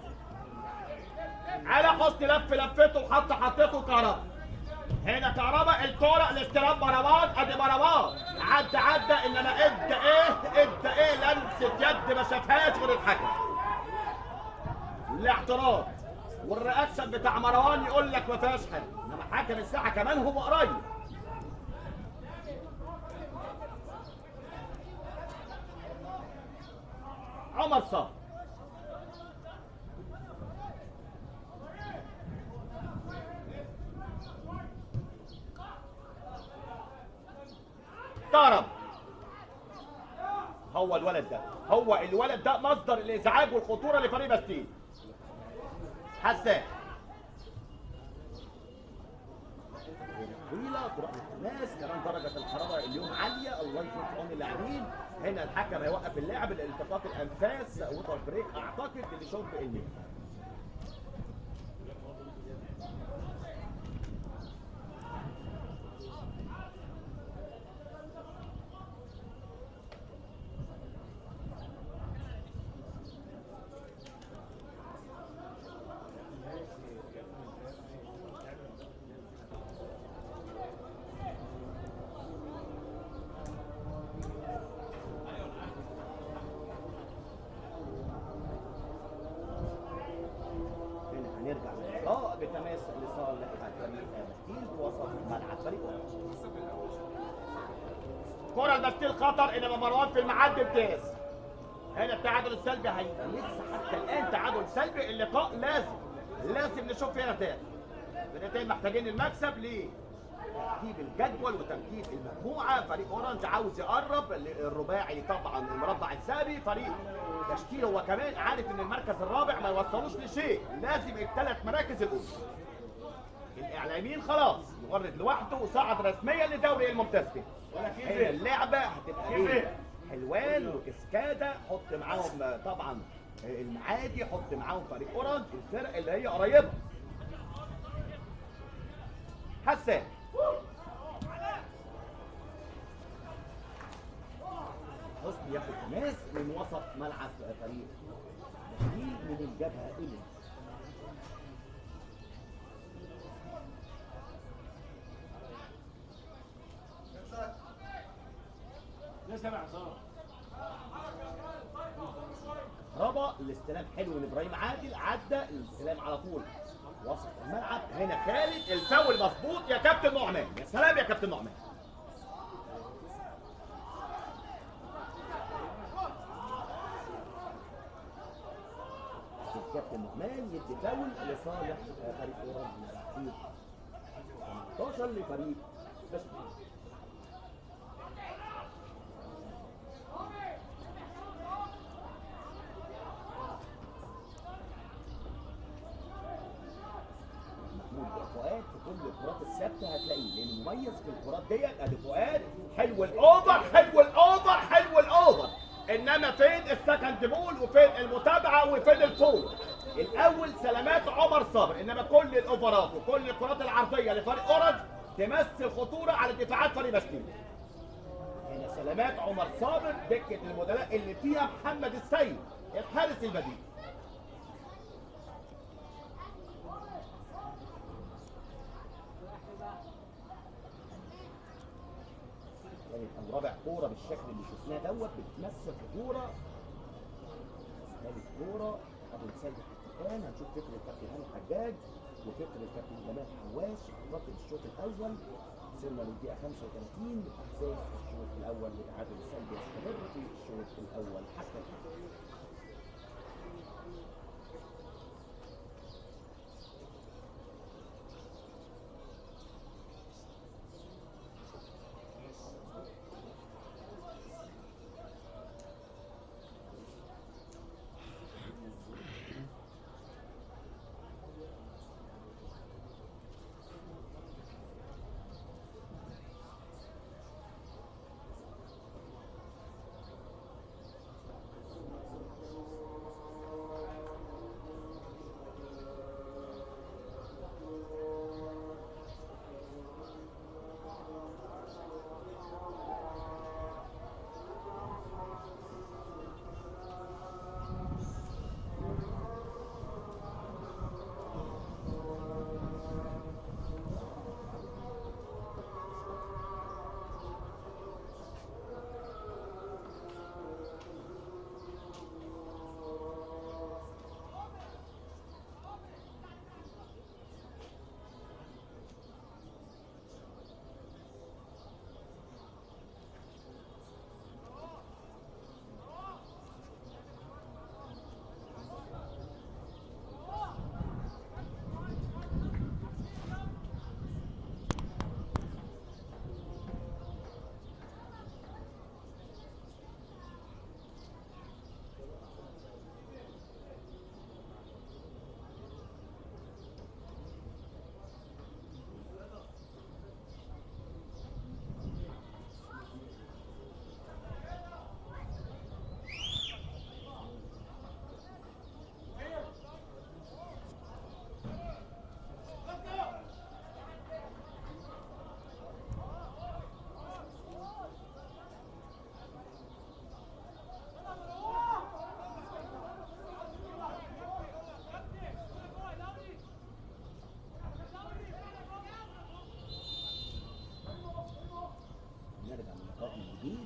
A: علاء حسني لفته وحط حطته كهربا. هنا كهربا الكورة الاستلام مروان، ادي مروان عدى انما ادى ايه لمسة يد ما شافهاش غير الحكم. الاعتراض والرياكشن بتاع مروان يقول لك ما فيهاش حاجة، انما حكم الساحة كمان هو قريب. عمر صابر كهربا، هو الولد ده مصدر الازعاج والخطوره لفريق بشتيل. حسان طويله تروح للناس، كمان درجه الحراره اليوم عاليه، الله يكون في عون اللاعبين. هنا الحكم هيوقف اللعب لالتقاط الانفاس، ووتر بريك اعتقد لشرب المياه. ورا البستيل خطر، انما مروان في المعد امتياز. هنا التعادل السلبي هيبقى لسه حتى الان تعادل سلبي. اللقاء لازم نشوف فيه نتائج. الفرقتين محتاجين المكسب لترتيب الجدول وترتيب المجموعه. فريق اورنج عاوز يقرب الرباعي طبعا المربع الذهبي. فريق تشكيل هو كمان عارف ان المركز الرابع ما يوصلوش لشيء، لازم الثلاث مراكز الاولى. الاعلاميين خلاص يورد لوحده وصعد رسميا لدوري الممتاز به. هنا اللعبه هتبقى ايه؟ حلوان وكسكاده، حط معاهم طبعا المعادي، حط معاهم فريق اورنج، الفرق اللي هي قريبه. حسان حسني ياخد تماس من وسط ملعب فريق بشير من الجبهه الى ربا. الاستلام حلو من ابراهيم عادل، عدى الاستلام على طول وسط الملعب. هنا خالد الفاول مظبوط يا كابتن نعمان. يا سلام يا كابتن نعمان. الكابتن نعمان يدي فاول لصالح فريق اورنج. 18 لفريق بشير. فؤاد في كل الكرات الثابته هتلاقيه، لانه مميز في الكرات ديت. ادي فؤاد حلو الاوفر، حلو الاوفر، حلو الاوفر. انما فين السكند بول وفين المتابعه وفين الفول؟ الاول سلامات عمر صابر، انما كل الاوفرات وكل الكرات العرضيه لفريق اورنج تمثل خطوره على دفاعات فريق بشير. هنا سلامات عمر صابر، دكه المدلاء اللي فيها محمد السيد الحارس البديل. كانت رابع كوره بالشكل اللي شفناه دوت بتمثل خطوره. ثالث كوره ابو السيد حتى الان. هنشوف فكر الكابتن هاني حجاج وفكر الكابتن جمال حواش في فتره الشوط الاول. وصلنا للدقيقه 35. احداث الشوط الاول والتعادل السلبي يستمر في الشوط الاول حتى الان.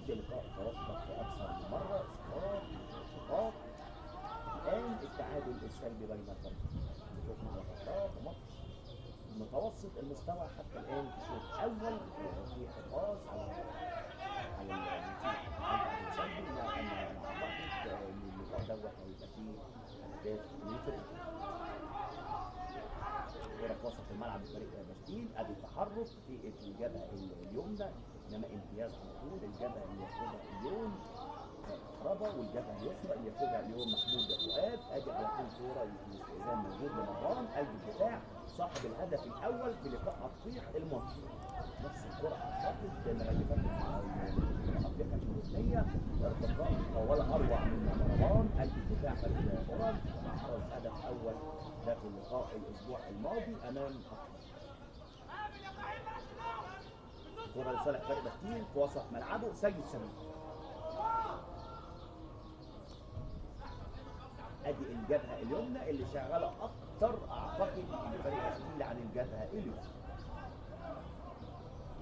A: لقاء ترشح لأكثر من مرة، إصرار انشقاق. الآن التعادل السلبي بين الفريقين. شفنا على فترات ماتش متوسط المستوى حتى الآن في الشوط الأول، في حراس على
B: كرة في وسط الملعب لفريق بشتيل، ادي تحرك في الجبهة اليمنى، انما امتياز على طول الجبهة اللي ياخدها اليوم كهربا، والجبهة اليسرى اللي ياخدها اليوم محمود فؤاد. ادي على طول كورة والاستئذان موجود لمروان قلب الدفاع صاحب الهدف الاول في لقاء اطفيح المصري. نفس الكرة اعتقد زي ما اللي فاتت اطفيح الثانية، ارتقاء ولا اروع من مروان قلب الدفاع فريق اورنج، احرز هدف اول ده في اللقاء الاسبوع الماضي امام اطفيح. كرة لصالح فريق بشتيل في وسط ملعبه سيد سمير. ادي الجبهه اليمنى اللي شغاله اكتر اعتقد لفريق بشتيل عن الجبهه اليسرى.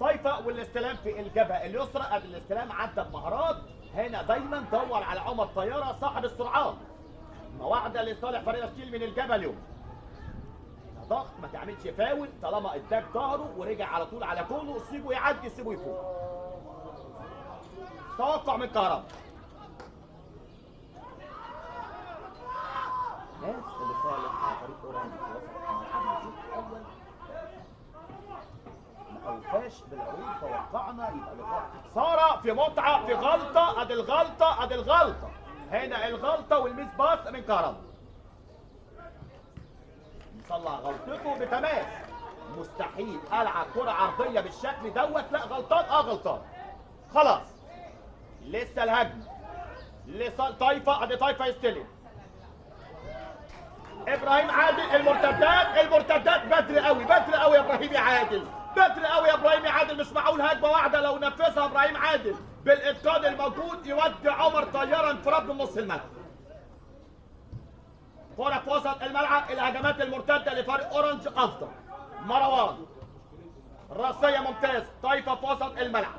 A: طايفه والاستلام في الجبهه اليسرى، ادي الاستلام عدى بمهارات. هنا دايما دور على عمر طياره صاحب السرعات. مواعده لصالح فريق بشتيل من الجبهه اليمنى. ضغط، ما تعملش فاول طالما اداك ظهره ورجع على طول على كونه، سيبه يعدي سيبه يفوق. توقع من كهربا.
B: ناس لصالح فريق اورنج في وسط ملعب الشوط الاول ما اوفاش بالعروض، توقعنا يبقى لقاء
A: ساره في متعه في غلطه، ادي الغلطه ادي الغلطه. هنا الغلطه والميس باس من كهربا. صلح غلطته بتماس. مستحيل العب كره عرضيه بالشكل دوت. لا غلطان، غلطان. خلاص لسه الهجمه طايفه، ادي طايفه يستلم. ابراهيم عادل المرتدات بدري قوي يا ابراهيم يا عادل، بدري قوي يا ابراهيم يا عادل. مش معقول هجمه واحده لو نفذها ابراهيم عادل بالاتقان الموجود يودي عمر طياره انفراد من نص الملعب. كرة في وسط الملعب، الهجمات المرتده لفريق اورنج افضل. مروان راسيه ممتاز. طايفه في وسط الملعب،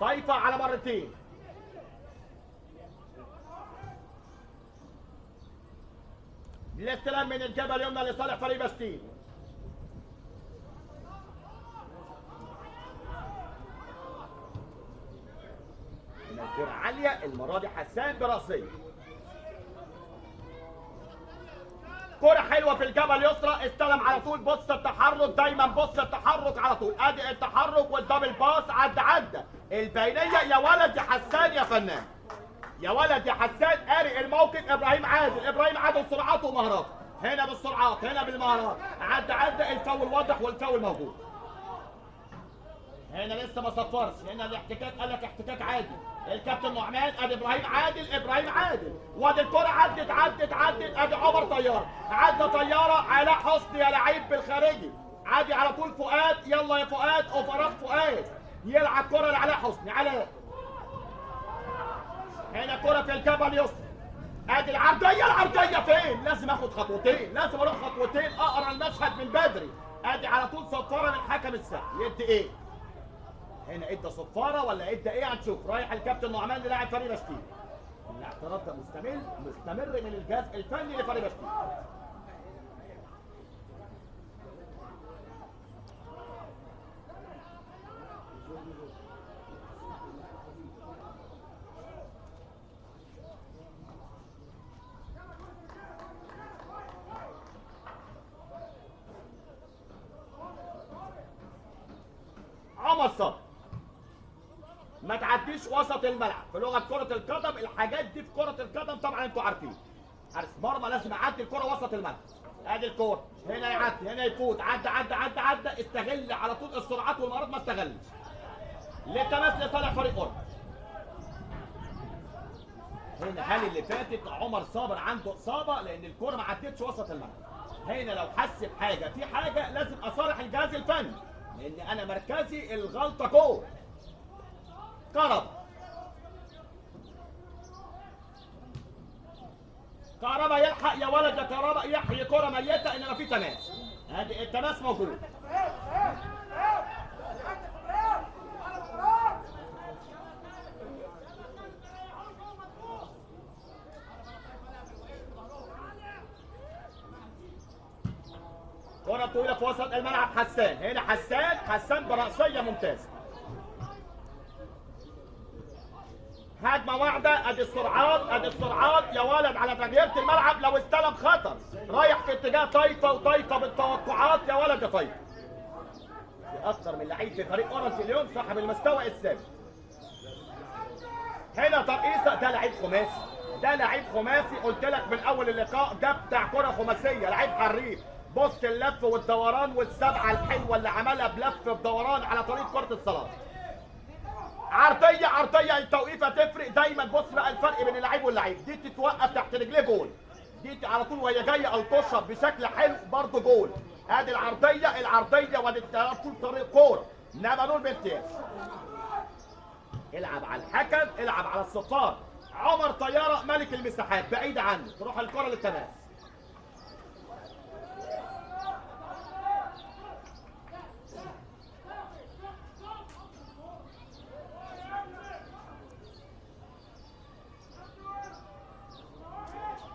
A: طايفه على مرتين. الاستلام من الجبهه اليمنى لصالح فريق بشتيل. الكرة عالية المرة دي حسان براسية. كرة حلوة في الجبهة اليسرى، استلم على طول. بص التحرك دايما، بص التحرك على طول. ادي التحرك والدبل باس. عدى البينية. يا ولد يا حسان يا فنان، يا ولد يا حسان. قاري الموقف ابراهيم عادل سرعاته ومهاراته. هنا بالسرعات هنا بالمهارات. عدى الفاول واضح والفاول موجود. هنا لسه ما صفرش. هنا الاحتكاك قال لك احتكاك عادي. الكابتن نعمان ادي ابراهيم عادل وادي الكرة عدت. ادي عمر طياره. عدى طياره علاء حسني يا لعيب بالخارجي. عادي على طول فؤاد. يلا يا فؤاد. اوفرات فؤاد يلعب كرة لعلاء حسني. علاء هنا كرة في الجبهة اليسرى. ادي العرضية فين؟ لازم اخد خطوتين، لازم اروح خطوتين اقرا المشهد من بدري. ادي على طول صفارة من حكم الساحة. يدي ايه؟ هنا ادى صفارة ولا ادى ايه؟ هنشوف. رايح الكابتن نعمان للاعب فريق بشتيل. الاعتراض ده مستمر من الجهاز الفني لفريق بشتيل. عمر صبري ما تعديش وسط الملعب. في لغه كره القدم الحاجات دي في كره القدم طبعا انتوا عارفين. حارس مرمى لازم يعدي الكره وسط الملعب. ادي الكوره هنا يعدي هنا يفوت. عدى استغل على طول السرعات والمهارات. ما استغلش. للتماس لصالح فريق اورنج. هنا هل اللي فاتت عمر صابر عنده اصابه لان الكوره ما عدتش وسط الملعب. هنا لو حس بحاجه في حاجه لازم اصالح الجهاز الفني لان انا مركزي الغلطه جوه. كهربا يلحق يا ولد يا كهربا. يحيي كره ميته انما في تماس. ادي التماس موجود. كرة طويلة في وسط الملعب حسان، هنا حسان برأسية ممتازة. هجمة واحدة، ادي السرعات يا ولد على تغييرة الملعب، لو استلم خطر رايح في اتجاه طايفة وطايفة بالتوقعات يا ولد يا طايفة. في أكثر من لعيب في فريق أورنج اليوم صاحب المستوى السابق. هنا ترقيصة، ده لعيب خماسي، قلت لك من أول اللقاء ده بتاع كرة خماسية، لعيب حريف. بص اللف والدوران والسبعة الحلوة اللي عملها بلف بدوران على طريق كرة الصلاة. عرضيه التوقيفه تفرق دايما. بص بقى الفرق بين اللعيب واللعيب، دي تتوقف تحت رجليه جول، دي على طول وهي جايه او تشرب بشكل حلو برضه جول. ادي العرضيه وادي على طول طريق كوره، انما دول بامتياز. العب على الحكم، العب على الصفار. عمر طياره ملك المساحات، بعيد عنه تروح الكره للتماس.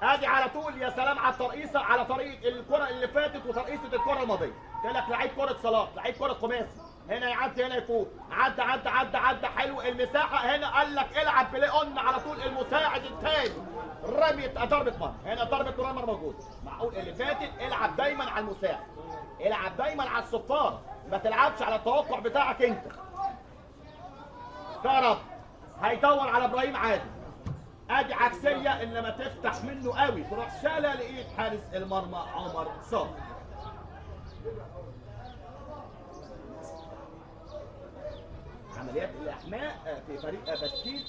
A: ادي على طول يا سلام على الترقيصه، على طريقه الكره اللي فاتت وترقيصه الكره الماضيه. قلت لك لعيب كره صلاح، لعيب كره خماسي، هنا يعدي هنا يفوت، عدى حلو المساحه. هنا قال لك العب بليه، قلنا على طول المساعد الثاني رميه ضربه مرمى، هنا ضربه مرمى موجود. معقول اللي فاتت العب دايما على المساعد، العب دايما على الصفار، ما تلعبش على التوقع بتاعك انت. ضرب، هيدور على ابراهيم عادل، ادي عكسيه انما تفتح منه قوي تروح شاله لايد حارس المرمى عمر صالح. عمليات الاحماء في فريق بشكيل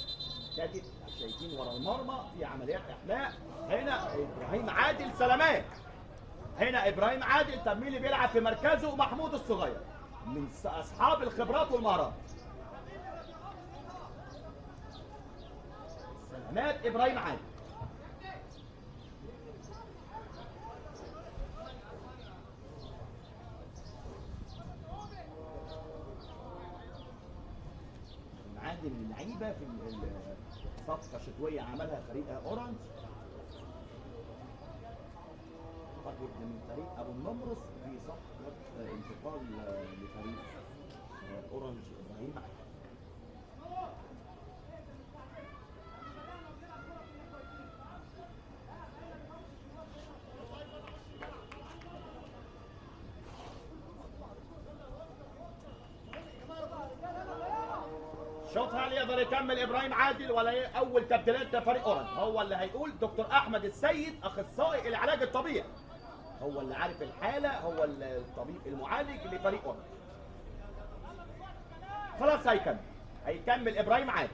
A: كانت شايفين ورا المرمى في عمليات احماء. هنا ابراهيم عادل سلامات، هنا ابراهيم عادل. طب مين اللي بيلعب في مركزه؟ محمود الصغير من اصحاب الخبرات والمهارات. سلامات ابراهيم عادل. عادل من اللعيبه في صفقه شتويه عملها فريق اورنج، اعتقد من فريق ابو النمرس في صفقه انتقال لفريق اورنج ابراهيم عادل. شوف هل يقدر يكمل ابراهيم عادل ولا ايه؟ اول تبديلات لفريق اورنج هو اللي هيقول دكتور احمد السيد اخصائي العلاج الطبيعي، هو اللي عارف الحاله، هو الطبيب المعالج لفريق اورنج. خلاص هيكمل ابراهيم عادل.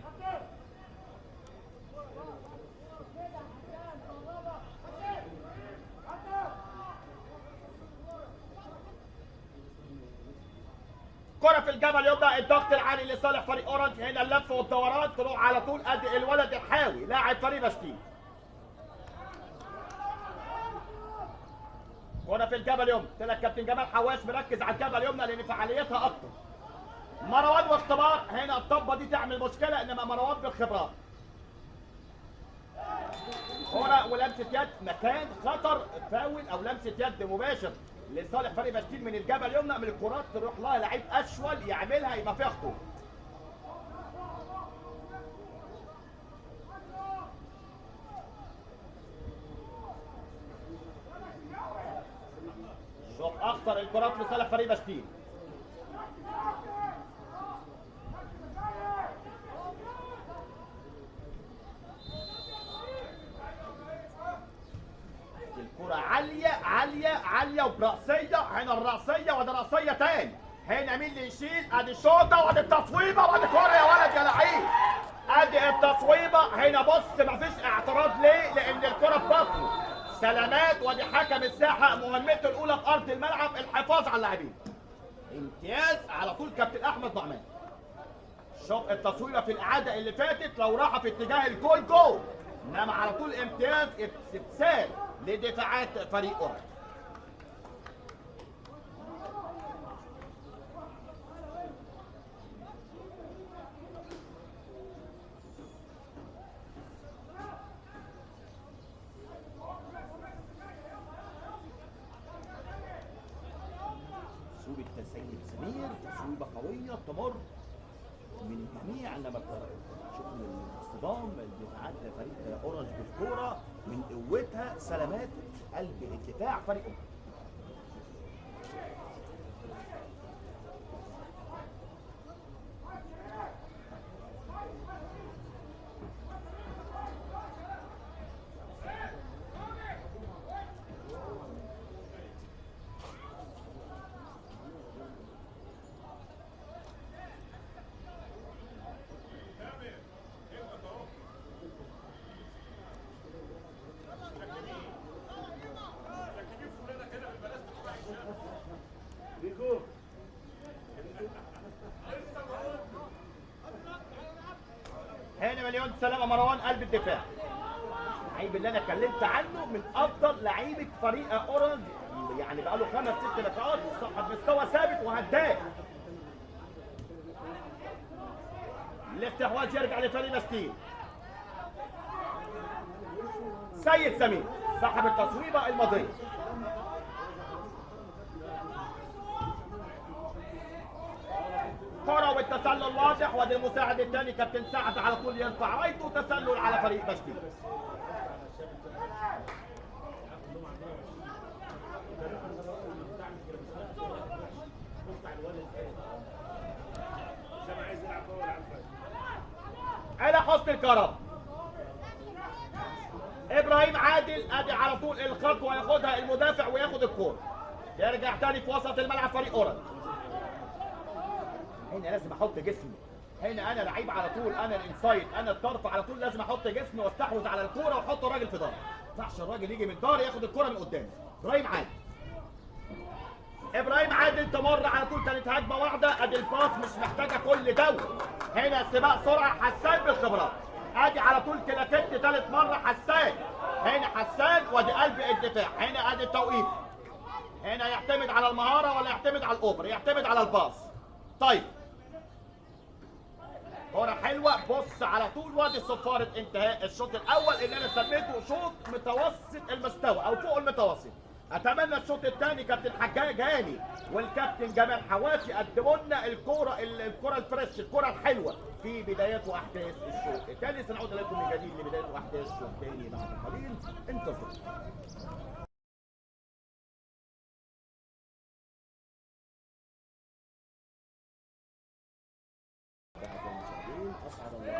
A: كرة في الجبل، يبدأ الضغط العالي لصالح فريق اورنج. هنا اللف والدوران تروح على طول ادي الولد الحاوي لاعب فريق بشتيل. كرة في الجبل يمنى، قلت لك كابتن جمال حواش مركز على الجبل يمنى لان فعاليتها اكتر. مروان واختبار، هنا الطبه دي تعمل مشكله، انما مروان بالخبرات. كرة ولمسه يد، مكان خطر، فاول او لمسه يد مباشر لصالح فريق بشتيل من الجبل يمنى. من الكرات تروح لها لعيب اشول يعملها يبقى فيها خطوره. شوف اخطر الكرات لصالح فريق بشتيل. الكرة عالية وبرأسية، هنا الرأسية وده رأسية تاني. هنا مين اللي يشيل؟ ادي الشوطة وادي التصويبة وادي كرة يا ولد يا لعيب. ادي التصويبة هنا، بص مفيش اعتراض ليه؟ لأن الكرة في بطنه. سلامات، وادي حكم الساحة مهمته الأولى في أرض الملعب الحفاظ على اللاعبين. امتياز على طول كابتن أحمد نعمان. شوف التصويبة في الإعادة اللي فاتت لو راح في اتجاه الجول جول، إنما على طول امتياز استفساد لدفاعات فريق اورنج.
B: سيد سمير، تصويبه قويه تمر من جميع النباتات. شوف من اصطدام الدفاعات فريق اورنج بالكوره من قوتها، سلامات قلب الدفاع فريق أورنج.
A: هنا مليون سلامه مروان قلب الدفاع. اللعيب اللي انا اتكلمت عنه من افضل لعيبه فريق اورنج، يعني بقى له 5 6 لقاءات صاحب مستوى ثابت وهداف. الاستحواذ يرجع لفريق بشتيل. سيد سمير صاحب التصويبه الماضيه. كرة والتسلل واضح، وادي المساعد الثاني كابتن سعد على طول يرفع رايته، تسلل على فريق بشتيل. الى حسن الكرم. ابراهيم عادل ادي على طول الخطوه ياخدها المدافع وياخد الكوره. يرجع تاني في وسط الملعب فريق اورنج. هنا لازم احط جسمي، هنا انا لعيب على طول، انا الانسايد، انا الطرف على طول، لازم احط جسمي واستحوذ على الكوره واحط الراجل في ظهري. ما ينفعش الراجل يجي من ظهري ياخد الكوره من قدامي. ابراهيم عادل تمر على طول، كانت هجمه واحده، ادي الباص مش محتاجه كل دوله. هنا سباق سرعه حسان بالخبرات. ادي على طول كلاكيت ثالث مره حسان. هنا حسان وادي قلب الدفاع. هنا ادي التوقيت. هنا يعتمد على المهاره ولا يعتمد على الاوفر؟ يعتمد على الباص. طيب كرة حلوة، بص على طول وادي صفارة انتهاء الشوط الأول اللي أنا سميته شوط متوسط المستوى أو فوق المتوسط. أتمنى الشوط الثاني كابتن حجاج هاني والكابتن جمال حواشي قدموا لنا الكرة الفريش، الكرة الحلوة في بدايات وأحداث الشوط الثاني. سنعود إليكم من جديد لبداية وأحداث الشوط الثاني بعد قليل، انتظروا. أسعد الله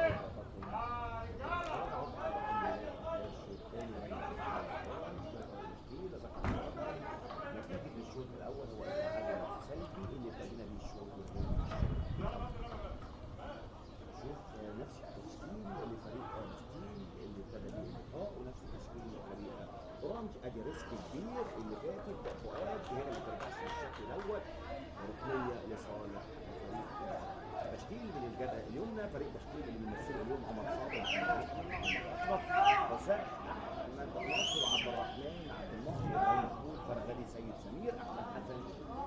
A: نتيجة الشوط الأول هو التعادل السلبي اللي ابتدينا بيه الشوط الثاني. شوف نفس التشكيل لفريق بشتيل اللي ابتدى بيه اللقاء ونفس التشكيل لفريق اورنج. ادي ريسك كبير اللي فاتت، فؤاد هنا ما ترجعش للشوط الأول، ركنية لصالح فريق بشتيل من الجبهه اليمنى. فريق بشتيل اللي بيمثله اليوم عمر صابر، اشرف، رزاق، احمد ناصر، عبد الرحمن، عبد الناصر، ابراهيم محمود، فرغلي، سيد سمير، احمد حسن،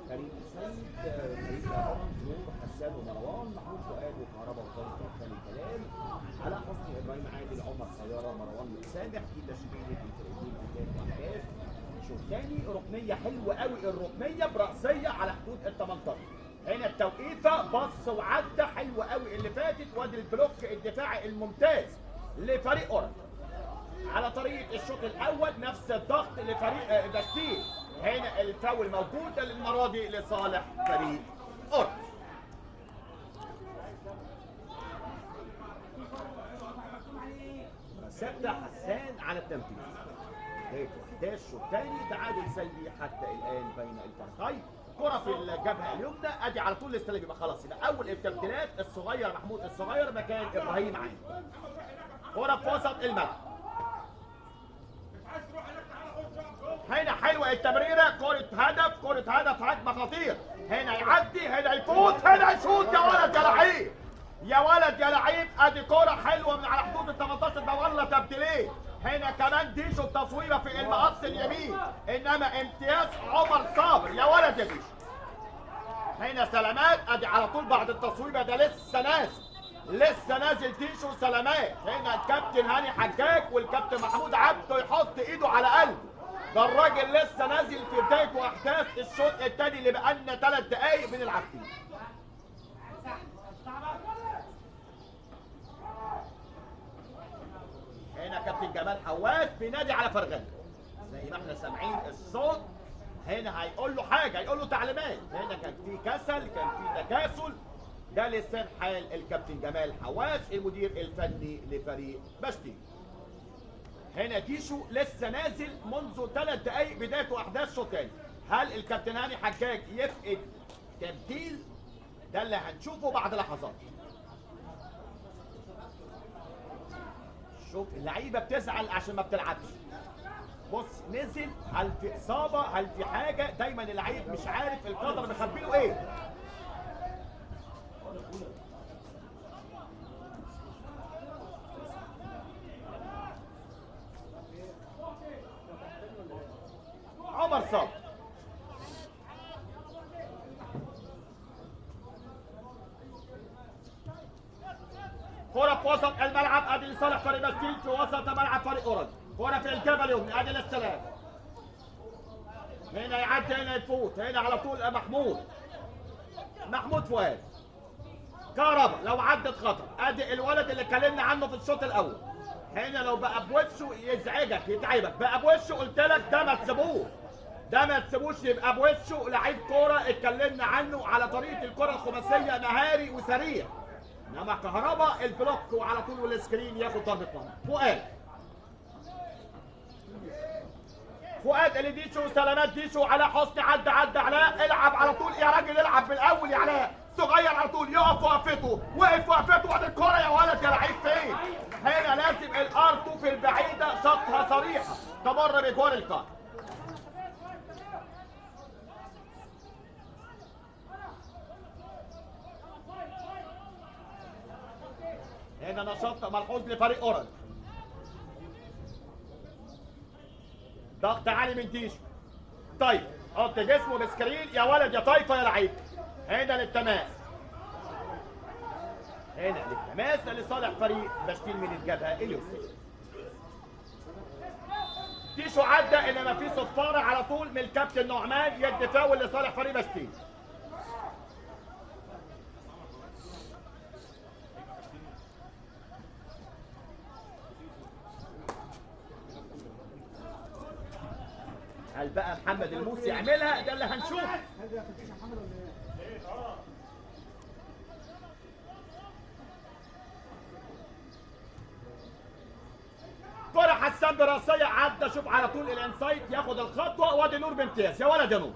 A: كريم سيد، فريق اورنج، نور، حسان ومروان، محمود فؤاد وكهرباء وطارق ثاني كلام، علاء حسني، ابراهيم عادل، عمر سياره، مروان سامح. في تشكيله الفريقين بدايه واحداث شوط ثاني. ركنيه حلوه قوي، الركنيه براسيه على حدود ال 18. هنا التوقيفه بص وعدى حلوه قوي اللي فاتت، وادي البلوك الدفاعي الممتاز لفريق اورنج. على طريقه الشوط الاول نفس الضغط لفريق بشتيل. هنا الفاول موجود المره دي لصالح فريق اورنج. ثابته حسان على التنفيذ. بدايه احداث الشوط الثاني، تعادل سلبي حتى الان بين الفريقين. كرة في الجبهة اليمنى، ادي على طول الاستلام يبقى خلاص. يبقى اول التبديلات الصغير محمود الصغير مكان ابراهيم عادل. كرة في وسط الملعب. هنا حلوة التمريرة، كرة هدف، كرة هدف، هجمة خطير. هنا يعدي، هنا يفوت، هنا يشوط. يا ولد يا لعيب، يا ولد يا لعيب. ادي كرة حلوة من على حدود ال 18 ده، والله تبديلين. هنا كمان ديشو التصويبه في المقص اليمين، انما امتياز عمر صابر. يا ولد يا ديشو. هنا سلامات، ادي على طول بعد التصويبه ده لسه نازل ديشو سلامات. هنا الكابتن هاني حجاج والكابتن محمود عبده يحط ايده على قلبه. ده الراجل لسه نازل في بدايه واحداث الشوط الثاني اللي بقى لنا 3 دقايق بنلعب فيه. هنا كابتن جمال حواس بينادي على فرغان زي ما احنا سامعين الصوت. هنا هيقول له حاجه، هيقول له تعليمات. هنا كان في كسل، كان في تكاسل. ده لسان حال الكابتن جمال حواس المدير الفني لفريق بشتي. هنا تيشو لسه نازل منذ 3 دقايق بدايه احداث شوط ثاني. هل الكابتن هاني حجاج يفقد تبديل؟ ده اللي هنشوفه بعد لحظات. شوف اللعيبه بتزعل عشان ما بتلعبش. بص نزل، هل في اصابه؟ هل في حاجه؟ دايما اللعيب مش عارف القدر مخبي له ايه. عمر صابر كرة في وسط الملعب، ادي لصالح فريق بشتيل في وسط ملعب فريق اورنج. كرة في الجبل اليمني، ادي للسلام. هنا يعدي، هنا يفوت، هنا على طول محمود فؤاد. كهربا لو عدت خطر، ادي الولد اللي اتكلمنا عنه في الشوط الاول. هنا لو بقى بوشه يزعجك يتعبك، بقى بوشه قلت لك ده ما تسيبوه، ده ما تسيبوش يبقى بوشه. لعيب كوره اتكلمنا عنه على طريقه الكره الخماسيه، مهاري وسريع. انما كهربا البلوك وعلى طول والسكرين ياخد ضربه مرمى. فؤاد اللي ديشو، سلامات ديشو على حسني، عدى علاء، العب على طول يا راجل، العب بالاول يا علاء، صغير على طول، يقف وقفته، وقف وقفته، وادي الكوره يا ولد يا لعيب فين؟ هنا لازم الار2 في البعيده شطها صريحه تمر بجوار الكار. هنا نشاط ملحوظ لفريق اورنج. ضغط عالي من تيشو. طيب حط جسمه بسكرين يا ولد يا طايفه يا لعيب. هنا للتماس، هنا للتماس لصالح فريق بشتيل من الجبهه اليسرى. تيشو عدى، انما في صفاره على طول من الكابتن نعمان، يد فاول لصالح فريق بشتيل. هل بقى محمد الموسي يعملها؟ ده اللي هنشوف. كرة حسان براسية، عدى، شوف على طول الانسايد، ياخد الخطوة، وادي نور بامتياز يا ولد يا نور.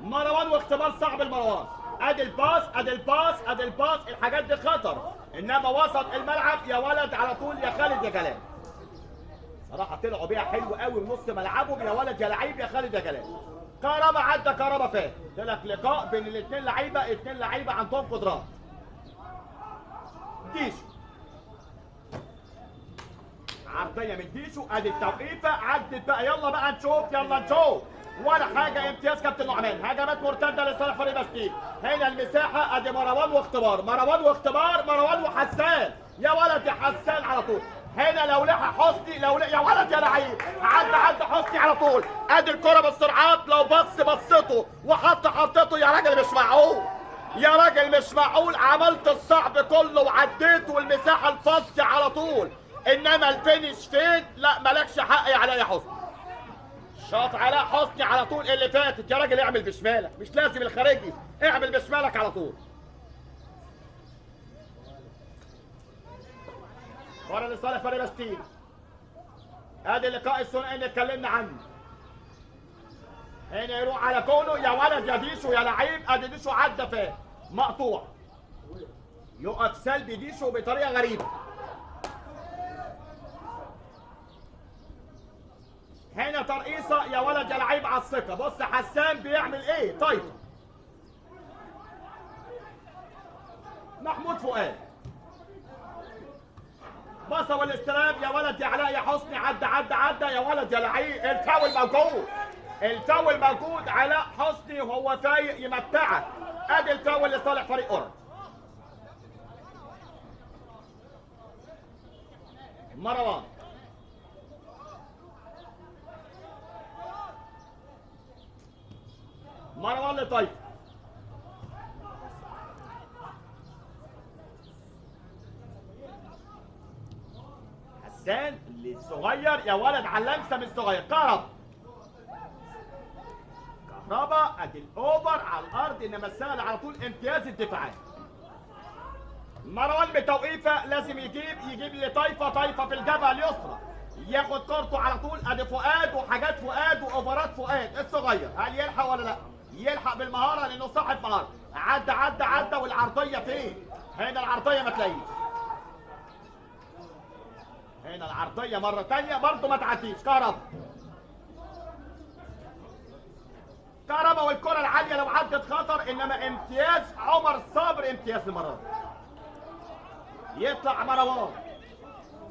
A: مروان واختبار صعب المروان، ادي الباس ادي الباس ادي الباس، الحاجات دي خطر. انما وسط الملعب يا ولد على طول يا خالد يا جلال. صراحه طلعوا بيها حلو قوي من نص ملعبهم يا ولد يا لعيب يا خالد يا جلال. كهربا عدى، كهربا فات، طلع لقاء بين الاثنين لعيبه، اثنين لعيبه عندهم قدرات. ديشو عرضيه من ديشو، ادي التوقيفه، عدت بقى، يلا بقى نشوف، يلا نشوف. ولا حاجه، امتياز كابتن نعمان. هجمات مرتده لصالح فريق بشتيل. هنا المساحه، ادي مروان واختبار، مروان واختبار، مروان وحسان يا ولد يا حسان على طول. هنا لو لحق حسني، لو لحق يا ولد يا لعيب، عدى حسني على طول. ادي الكره بالسرعات، لو بصته حطته يا راجل مش معقول، يا راجل مش معقول. عملت الصعب كله وعديت، والمساحه الفاضيه على طول. انما الفينش فين؟ لا مالكش حق يا علاء يا حسني. شاط علاء حسني على طول اللي فاتت، يا راجل اعمل بشمالك، مش لازم الخارجي، اعمل بشمالك على طول. ورا لصالح فريق بشتيل. ادي اللقاء الثنائي اللي اتكلمنا عنه. هنا يروح على كونه يا ولد يا ديشو يا لعيب، ادي ديشو عدى فات مقطوع، يقف سلبي ديشو بطريقه غريبه. هنا ترقيصه يا ولد يا لعيب على الثقه. بص حسان بيعمل ايه. طيب محمود فؤاد بصه والاستلام يا ولد يا علاء يا حسني، عدى يا ولد يا لعيب. الفاول موجود، الفاول موجود. علاء حسني وهو فايق يمتعك. ادي الفاول لصالح فريق اورنج. مروان مروان لطيف حسان للصغير يا ولد على اللمسه من الصغير. كهربا ادي الاوفر على الارض، انما السهل على طول امتياز الدفاعات. مروان بتوقيفه لازم يجيب لطايفه في الجبهه اليسرى، ياخد كورته على طول. ادي فؤاد وحاجات فؤاد واوفرات فؤاد الصغير، هل يلحق ولا لا؟ يلحق بالمهاره لانه صاحب مهاره. عدى والعرضيه فين؟ هنا العرضيه ما تلاقيش، هنا العرضيه مره ثانيه برضه ما تعديش. كهربا والكره العاليه لو عدت خطر، انما امتياز عمر صابر، امتياز المره دي. يطلع مروان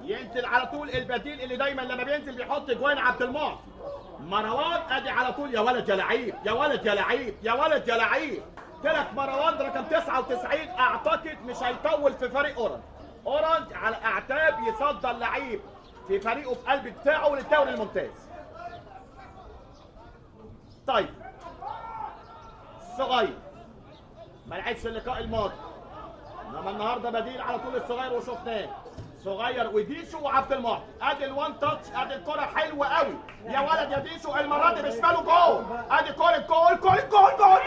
A: ينزل على طول البديل اللي دايما لما بينزل بيحط جوان عبد المعطي. مروان ادي على طول يا ولد يا لعيب يا ولد يا لعيب يا ولد يا لعيب. قلت لك مروان رقم 99 اعتقد مش هيطول في فريق اورنج على اعتاب يصدر لعيب في فريقه في قلب دفاعه للدوري الممتاز. طيب الصغير ما لعبش اللقاء الماضي، انما النهارده بديل على طول الصغير وشفناه. صغير وديشو وعبد المعطي. ادي الوان تاتش، ادي الكره حلوه قوي يا ولد يا ديشو. المره دي بشماله جول، ادي كره جول جول جول جول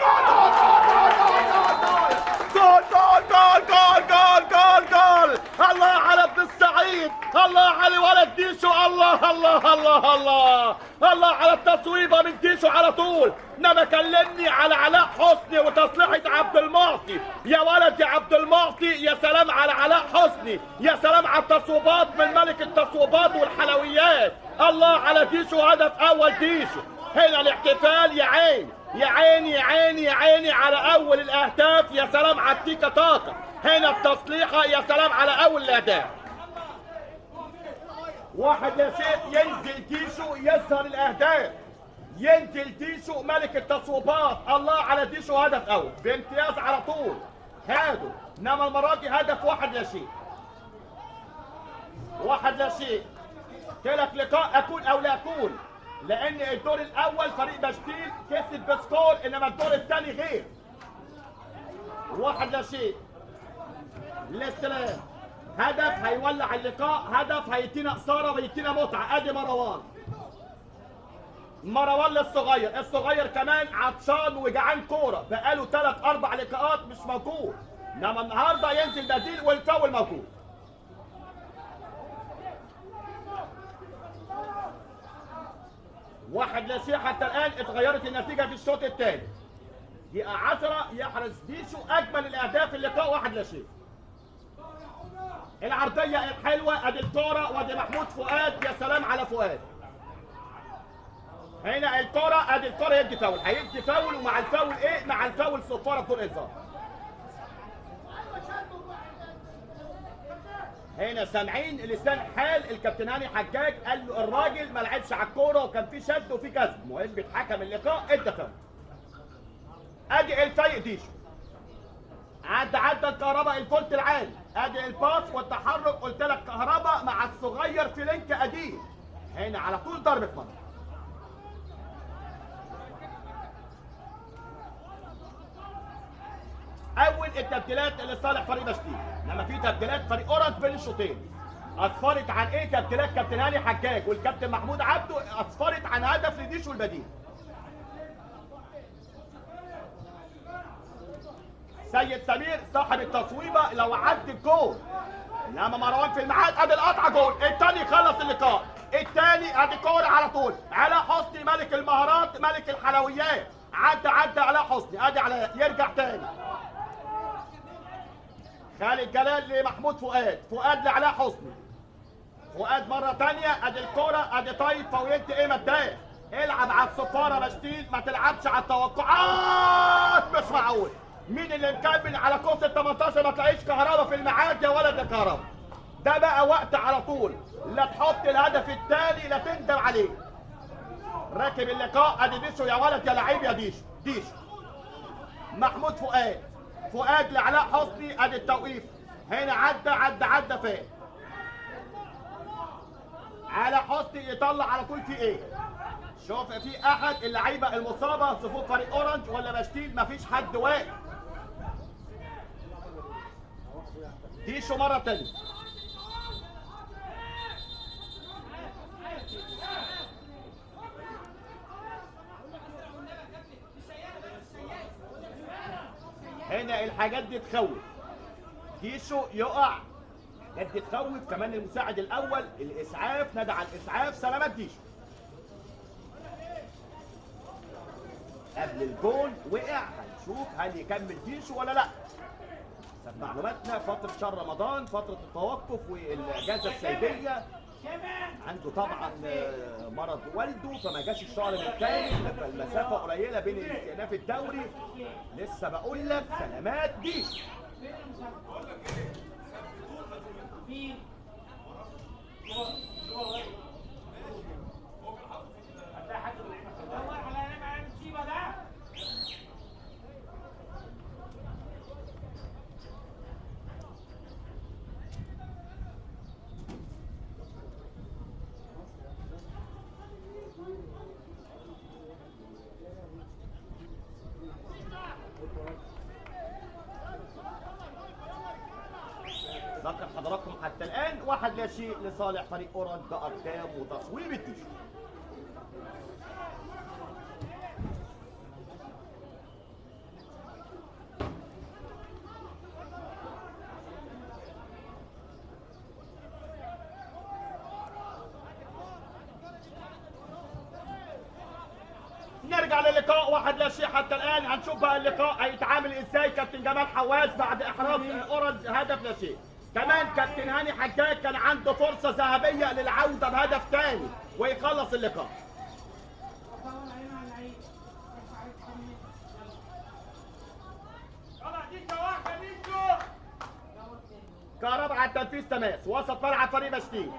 A: جول. الله على ابن السعيد، الله على ولد ديشو، الله الله الله الله الله على التصويبه من ديشو على طول. انما كلمني على علاء حسني وتصليحه عبد المعطي يا ولد يا عبد المعطي. يا سلام على علاء حسني، يا سلام على التصويبات من ملك التصويبات والحلويات. الله على ديشو، هدف اول ديشو. هنا الاحتفال يا عيني يا عيني يا عيني يا عيني على اول الاهداف. يا سلام على التيكا تاكا. هنا التصليحه، يا سلام على اول الاهداف. 1-0 ينزل ديشو يظهر الاهداف، ينزل ديشو ملك التصويبات. الله على ديشو، هدف اول بامتياز على طول هادو. انما المره دي هدف 1-0 1-0. قلت لك لقاء اكون او لا اكون، لان الدور الاول فريق بشتيل كسب بسكور، انما الدور الثاني غير. 1-0 الاستلام، هدف هيولع اللقاء، هدف هيدينا اثاره ويدينا متعه. ادي مروان للصغير. الصغير كمان عطشان وجعان كوره، بقاله 3-4 لقاءات مش موجود، انما النهارده ينزل بديل والفاول موجود. واحد لا شيء حتى الان. اتغيرت النتيجه في الشوط الثاني. دقيقه 10 يحرز ديشو اجمل الاهداف اللقاء. 1-0. العرضيه الحلوه، ادي الكوره وادي محمود فؤاد. يا سلام على فؤاد. هنا الكرة، ادي الكرة يدي فاول، هيدي فاول. ومع الفاول ايه؟ مع الفاول صفارة بدون انذار. هنا سامعين لسان حال الكابتن هاني حجاج، قال له الراجل ما لعبش على الكورة وكان في شد وفي كذب. مهم بيتحكم اللقاء، ادى فاول. ادي الفايق ديشو، عدى الكهرباء الفولت العالي. ادي الباس والتحرك. قلت لك كهرباء مع الصغير في لينك قديم. هنا على طول ضربة مرمى. اول التبديلات اللي صالح فريق بشتيل، انما في تبديلات فريق اورنج بين الشوطين. اسفرت عن ايه تبديلات كابتن هاني حجاج والكابتن محمود عبده؟ اسفرت عن هدف لديشو البديل. سيد سمير صاحب التصويبه لو عدى الجول، انما مروان في الميعاد. ادي القطعه جول، الثاني خلص اللقاء. الثاني ادي كوره على طول. علاء حسني ملك المهارات ملك الحلويات. عدى علاء حسني. ادي علاء يرجع تاني. خالد جلال لمحمود فؤاد لعلاء حسني. فؤاد مره ثانيه. ادي الكوره، ادي طيب فويلت ايه مداح. العب على الصفاره بشتيل، ما تلعبش على التوقعات. مش معقول. مين اللي مكمل على كوس ال 18 ما تلاقيش كهربا في الميعاد يا ولد يا كهربا؟ ده بقى وقت على طول، لا تحط الهدف الثاني لا تندم عليه. راكب اللقاء. ادي ديشو يا ولد يا لعيب يا ديشو. محمود فؤاد لعلاء حسني. ادي التوقيف. هنا عدى فين. على حسني يطلع على طول في ايه؟ شوف في احد اللعيبه المصابه صفوف فريق اورنج ولا بشتيل؟ مفيش حد واقف. ديشو مره تانيه. هنا الحاجات دي تخوف. ديشو يقع، الحاجات دي تخوف. كمان المساعد الاول الاسعاف نادى على الاسعاف. سلامات ديشو. قبل الجون وقع. هنشوف هل يكمل ديشو ولا لا. حسب معلوماتنا فترة شهر رمضان فترة التوقف والاجازة الصيفية. عنده طبعا مرض والده فما جاش الشهر الثاني، فالمسافة قليلة بين استئناف الدوري. لسه بقول لك سلامات ديشو. ذكر حضراتكم حتى الآن 1-0 لصالح فريق أورنج بأقدام وتصويب الديشو. نرجع للقاء 1-0 حتى الآن. هنشوف بقى اللقاء هيتعامل ازاي. كابتن جمال حواس بعد إحراز أورنج هدف لا شيء. كمان كابتن هاني حجاج كان عنده فرصة ذهبية للعودة بهدف ثاني ويخلص اللقاء. كهربا على التنفيذ تماس. وسط ملعب فريق بشتيل.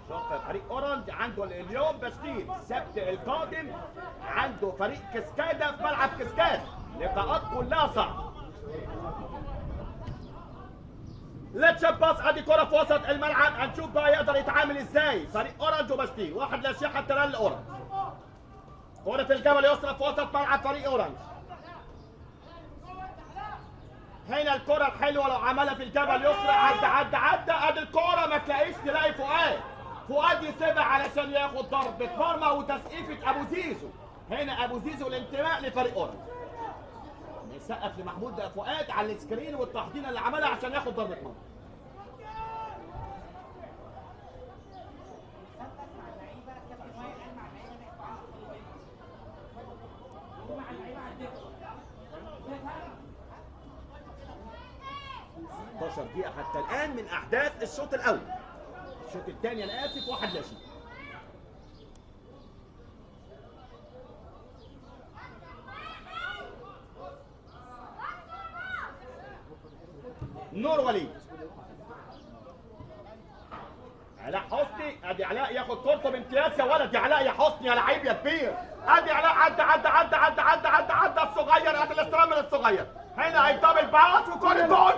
A: شوف فريق اورنج عنده اليوم بشتيل السبت القادم عنده فريق كسكاده في ملعب كسكاده. لقاءات كلها صعبه. لتشاب باص. ادي كره في وسط الملعب. هنشوف بقى يقدر يتعامل ازاي فريق اورنج وبشتيل. 1-0 حتى الان لاورنج. كره في الجبل يسرى في وسط ملعب فريق اورنج. هنا الكره الحلوه لو عملها في الجبل يسرى. عدى ادي الكره ما تلاقيش تلاقي فؤاد يسيبها علشان ياخد ضربه مرمى وتسقيفه ابو زيزو. هنا ابو زيزو الانتماء لفريق اورنج. نسقف لمحمود فؤاد على السكرين والتحضير اللي عملها عشان ياخد ضربه مرمى. دقيقة حتى الآن من أحداث الشوط الأول. الشوط الثاني أنا آسف 1-0. نور وليد. علاء حسني. ادي علاء ياخد كورته بامتياز. يا ولد يا علاء يا حسني يا لعيب يا كبير. ادي علاء عدى الصغير. ادي الاستلام من الصغير. هنا هيدبل باص وكل جول.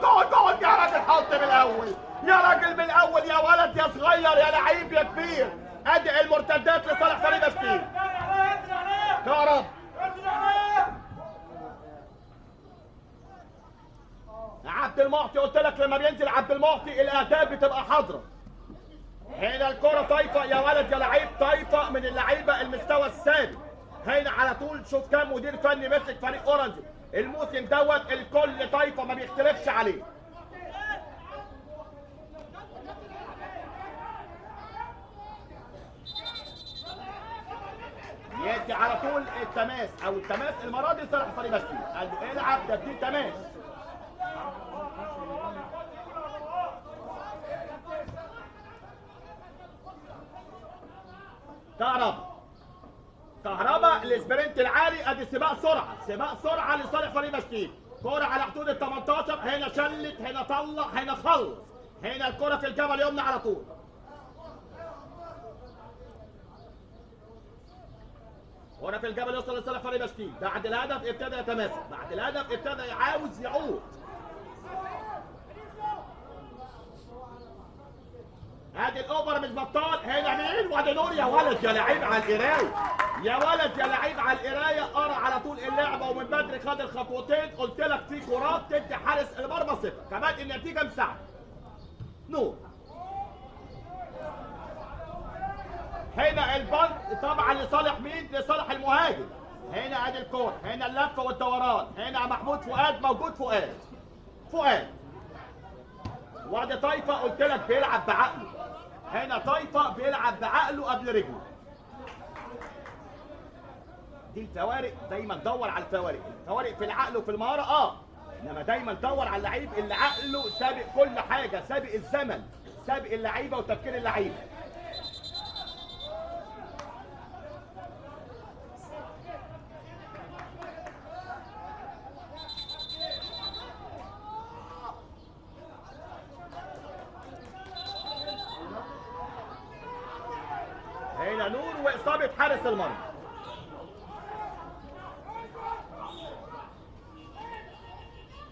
A: يا راجل حط من الاول. يا راجل من الاول يا ولد يا صغير يا لعيب يا كبير. ادي المرتدات لصالح فريق بشتيل. كهرب. عبد المعطي. قلت لك لما بينزل عبد المعطي الاهداف بتبقى حاضره. هنا الكرة طايفة يا ولد يا لعيب. طايفة من اللعيبة المستوى الثابت. هنا على طول شوف كام مدير فني مسك فريق اورنج الموسم دوت. الكل طايفة ما بيختلفش عليه. يدي على طول التماس او التماس المرة دي لصالح فريق بشتيل. قال له العب ده دي تماس. كهربا الاسبرنت العالي. ادي سباق سرعه لصالح فريق بشتيل. كوره على حدود ال 18. هنا شلت هنا طلع هنا خلص. هنا الكوره في الجبل اليمنى على طول. كوره في الجبل يوصل لصالح فريق بشتيل. بعد الهدف ابتدى يتماسك. بعد الهدف ابتدى عاوز يعود. ادي الاوفر مش بطال. هنا مين؟ وادي نور. يا ولد يا لعيب على القرايه، يا ولد يا لعيب على القرايه. قرا على طول اللعبه ومن بدري خد الخطوتين. قلت لك في كرات تدي حارس المرمى صفر، كمان النتيجه مساعده. نور. هنا البنك طبعا لصالح مين؟ لصالح المهاجم. هنا ادي الكوره، هنا اللفه والدوران. هنا محمود فؤاد موجود. فؤاد وادي طايفه قلت لك بيلعب بعقله. هنا طايفه بيلعب بعقله قبل رجله. دي الفوارق، دايما دور على الفوارق. الفوارق في العقل وفي المهاره انما دايما دور على اللعيب اللي عقله سابق كل حاجه، سابق الزمن، سابق اللعيبه وتفكير اللعيبه. هنا نور واصابه حارس المرمى.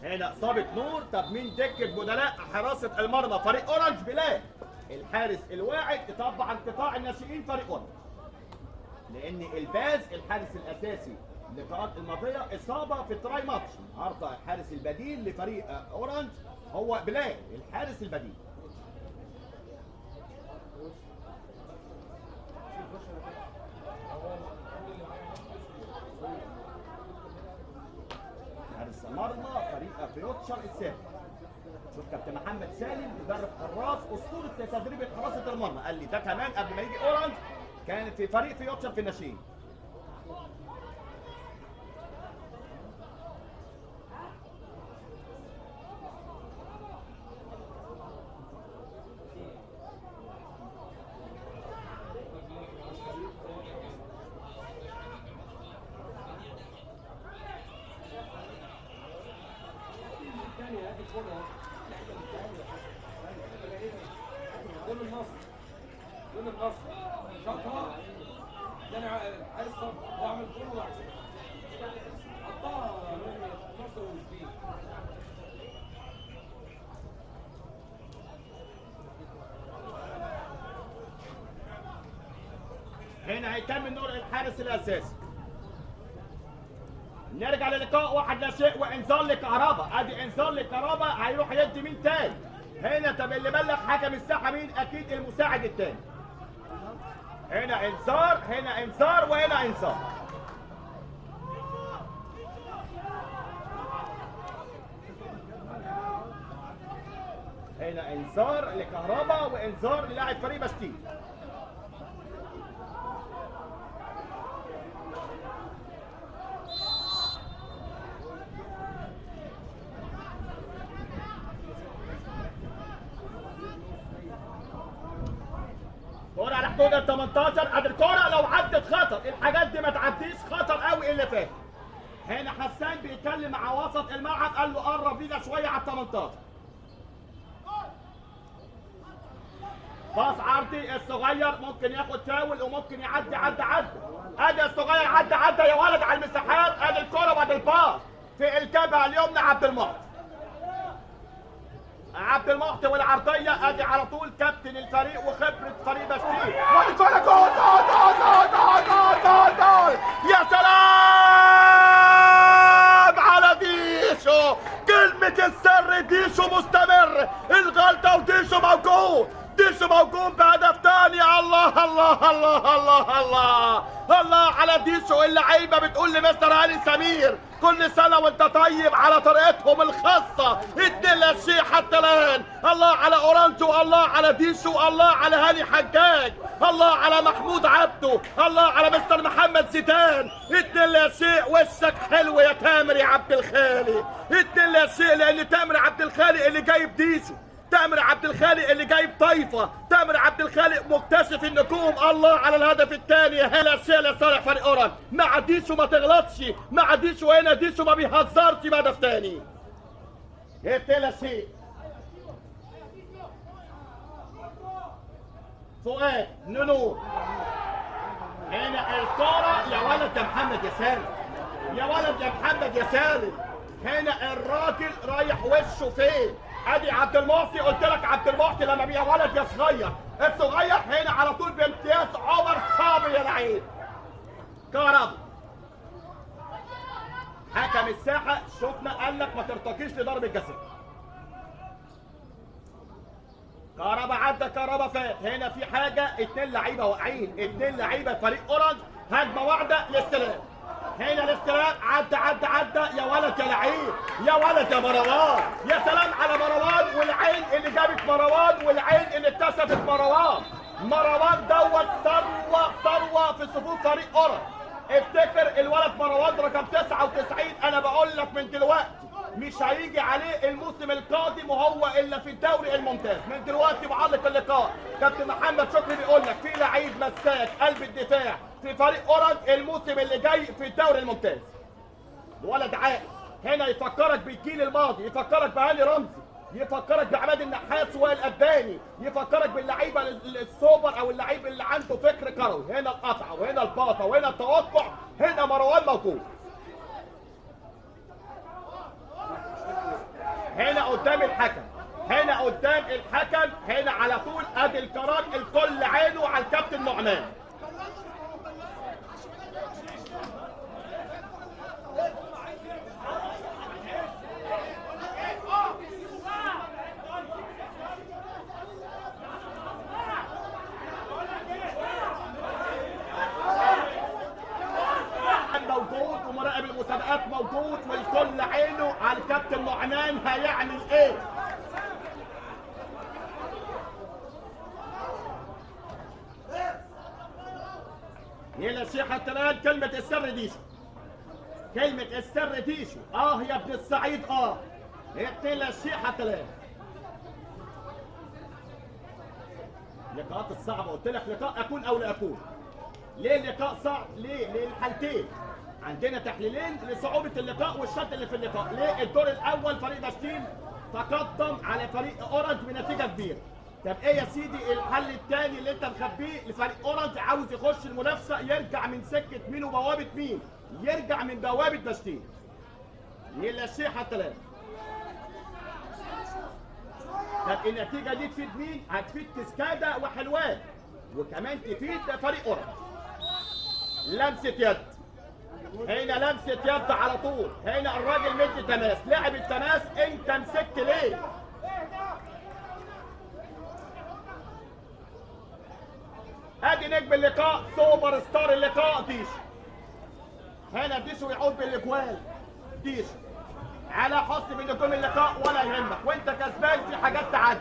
A: هنا اصابه نور. طب مين دكه بدلاء حراسه المرمى فريق اورنج؟ بلال الحارس الواعد. طبعا قطاع الناشئين فريق اورنج، لان الباز الحارس الاساسي اللقاءات الماضيه اصابه في التراي ماتش. النهارده الحارس البديل لفريق اورنج هو بلال الحارس البديل. حارس مرمى فريق فيوتشر السابق. شوف كابتن محمد سالم مدرب حراس اسطوره تدريب حراسه المرمى، قال لي ده كمان قبل ما يجي اورنج كان في فريق فيوتشر في الناشئين.
D: جون النصر شاطها اداني عايز صبر واعمل جول واحد حطها النصر وجديد.
A: هنا هيكمل نور الحارس الاساسي. نرجع للقاء 1-0 وانذار لكهربا. ادي انذار لكهربا. هيروح يدي مين تاني؟ هنا طب اللي بلغ حكم الساحه مين؟ اكيد المساعد التاني. هنا انذار، هنا انذار، وهنا انذار. هنا انذار لكهربا وانذار للاعب فريق بشتيل. كورة على حدود ال 18. ادي الكورة لو عدت خطر، الحاجات دي ما تعديش خطر قوي اللي فات. هنا حسان بيتكلم مع وسط الملعب قال له قرب لينا شوية على ال 18. باص عرضي الصغير ممكن ياخد فاول وممكن يعدي. عدى ادي الصغير عدى يا ولد على المساحات. ادي الكورة وادي الباص في الجبهة اليمنى عبد المعطي والعرضيه. ادي على طول كابتن الفريق وخبره فريق بشتيل. وادي كوره جول. يا سلام على ديشو. كلمه السر ديشو مستمر. الغلطه وديشو موجود. بهدف تاني. الله على ديشو. اللعيبه بتقول لمستر هاني سمير كل سنه وانت طيب على طريقتهم الخاصه. 2-0 حتى الان. الله على اورانتو، الله على ديشو، الله على هاني حجاج، الله على محمود عبده، الله على مستر محمد زيدان. 2-0. وشك حلو يا تامر يا عبد الخالق. 2-0 لان تامر عبد الخالق اللي جايب ديشو، تامر عبد الخالق اللي جايب طايفه، تامر عبد الخالق مكتشف النجوم. الله على الهدف الثاني. هلا سهلا صالح فريق اورنج. مع ديشو ما تغلطش، مع ديشو هنا ديشو ما بيهزرش. بهدف ثاني. الثلاثي فؤاد نونو. هنا الكرة يا ولد يا محمد يا سالم، يا ولد يا محمد يا سالم. هنا الراجل رايح وشه فين؟ ادي عبد المعطي، قلت لك عبد المعطي لما بيبقى ولد يا صغير، الصغير هنا على طول بامتياز عمر صابر يا لعيب. كهربا حكم الساحه شفنا قال لك ما ترتقيش لضرب الجزاء. كهربا عدى، كهربا فات. هنا في حاجه، اتنين لعيبه واقعين، اتنين لعيبه فريق اورنج، هجمه واحده الاستلام. هنا الاستلام، عدى يا ولد يا لعيب، يا ولد يا مروان، يا سلام على مروان والعين اللي جابت مروان والعين اللي اكتشفت مروان. مروان دوت ثروه في صفوف فريق اورنج. افتكر الولد مروان رقم 99، انا بقول لك من دلوقتي مش هيجي عليه الموسم القادم وهو الا في الدوري الممتاز. من دلوقتي معلق اللقاء كابتن محمد شكري بيقول لك في لعيب مساك قلب الدفاع في فريق اورنج الموسم اللي جاي في الدوري الممتاز. ولد عاقل هنا يفكرك بالجيل الماضي، يفكرك بهاني رمزي، يفكرك بعماد النحاس والأباني، يفكرك باللعيبه السوبر او اللعيب اللي عنده فكر كروي. هنا القطعه وهنا الباطه وهنا التوقع، هنا مروان موجود. هنا قدام الحكم، هنا قدام الحكم، هنا على طول ادي القرار، الكل عينه على الكابتن نعمان. موجود ومراقب المسابقات موجود والكل عينه على الكابتن نعمان هيعمل ايه. يلا الشيخ حتى الان كلمة السر ديشو، كلمة السر ديشو. يا ابن السعيد يلا الشيخ حتى الان. اللقاءات الصعبة قلت لك لقاء اكون او لا اكون. ليه اللقاء صعب؟ ليه؟ للحالتين. عندنا تحليلين لصعوبة اللقاء والشد اللي في اللقاء. ليه؟ الدور الأول فريق بشتيل تقدم على فريق أورنج بنتيجة كبيرة. طب إيه يا سيدي الحل الثاني اللي أنت مخبيه لفريق أورنج عاوز يخش المنافسة، يرجع من سكة مين وبوابة مين؟ يرجع من بوابة بشتيل. يلا الشيخ حتى الآن. طب النتيجة دي تفيد مين؟ هتفيد كسكادة وحلوان، وكمان تفيد فريق أورنج. لمسة يد، هنا لمسة يد على طول. هنا الراجل مدي تماس، لعب التماس، انت مسكت ليه؟ ادي نجم اللقاء، سوبر ستار اللقاء ديشو. هنا ديشو يعود بالاجوال. ديشو على حسن من نجوم اللقاء ولا يهمك، وانت كسبان في حاجات تعدي.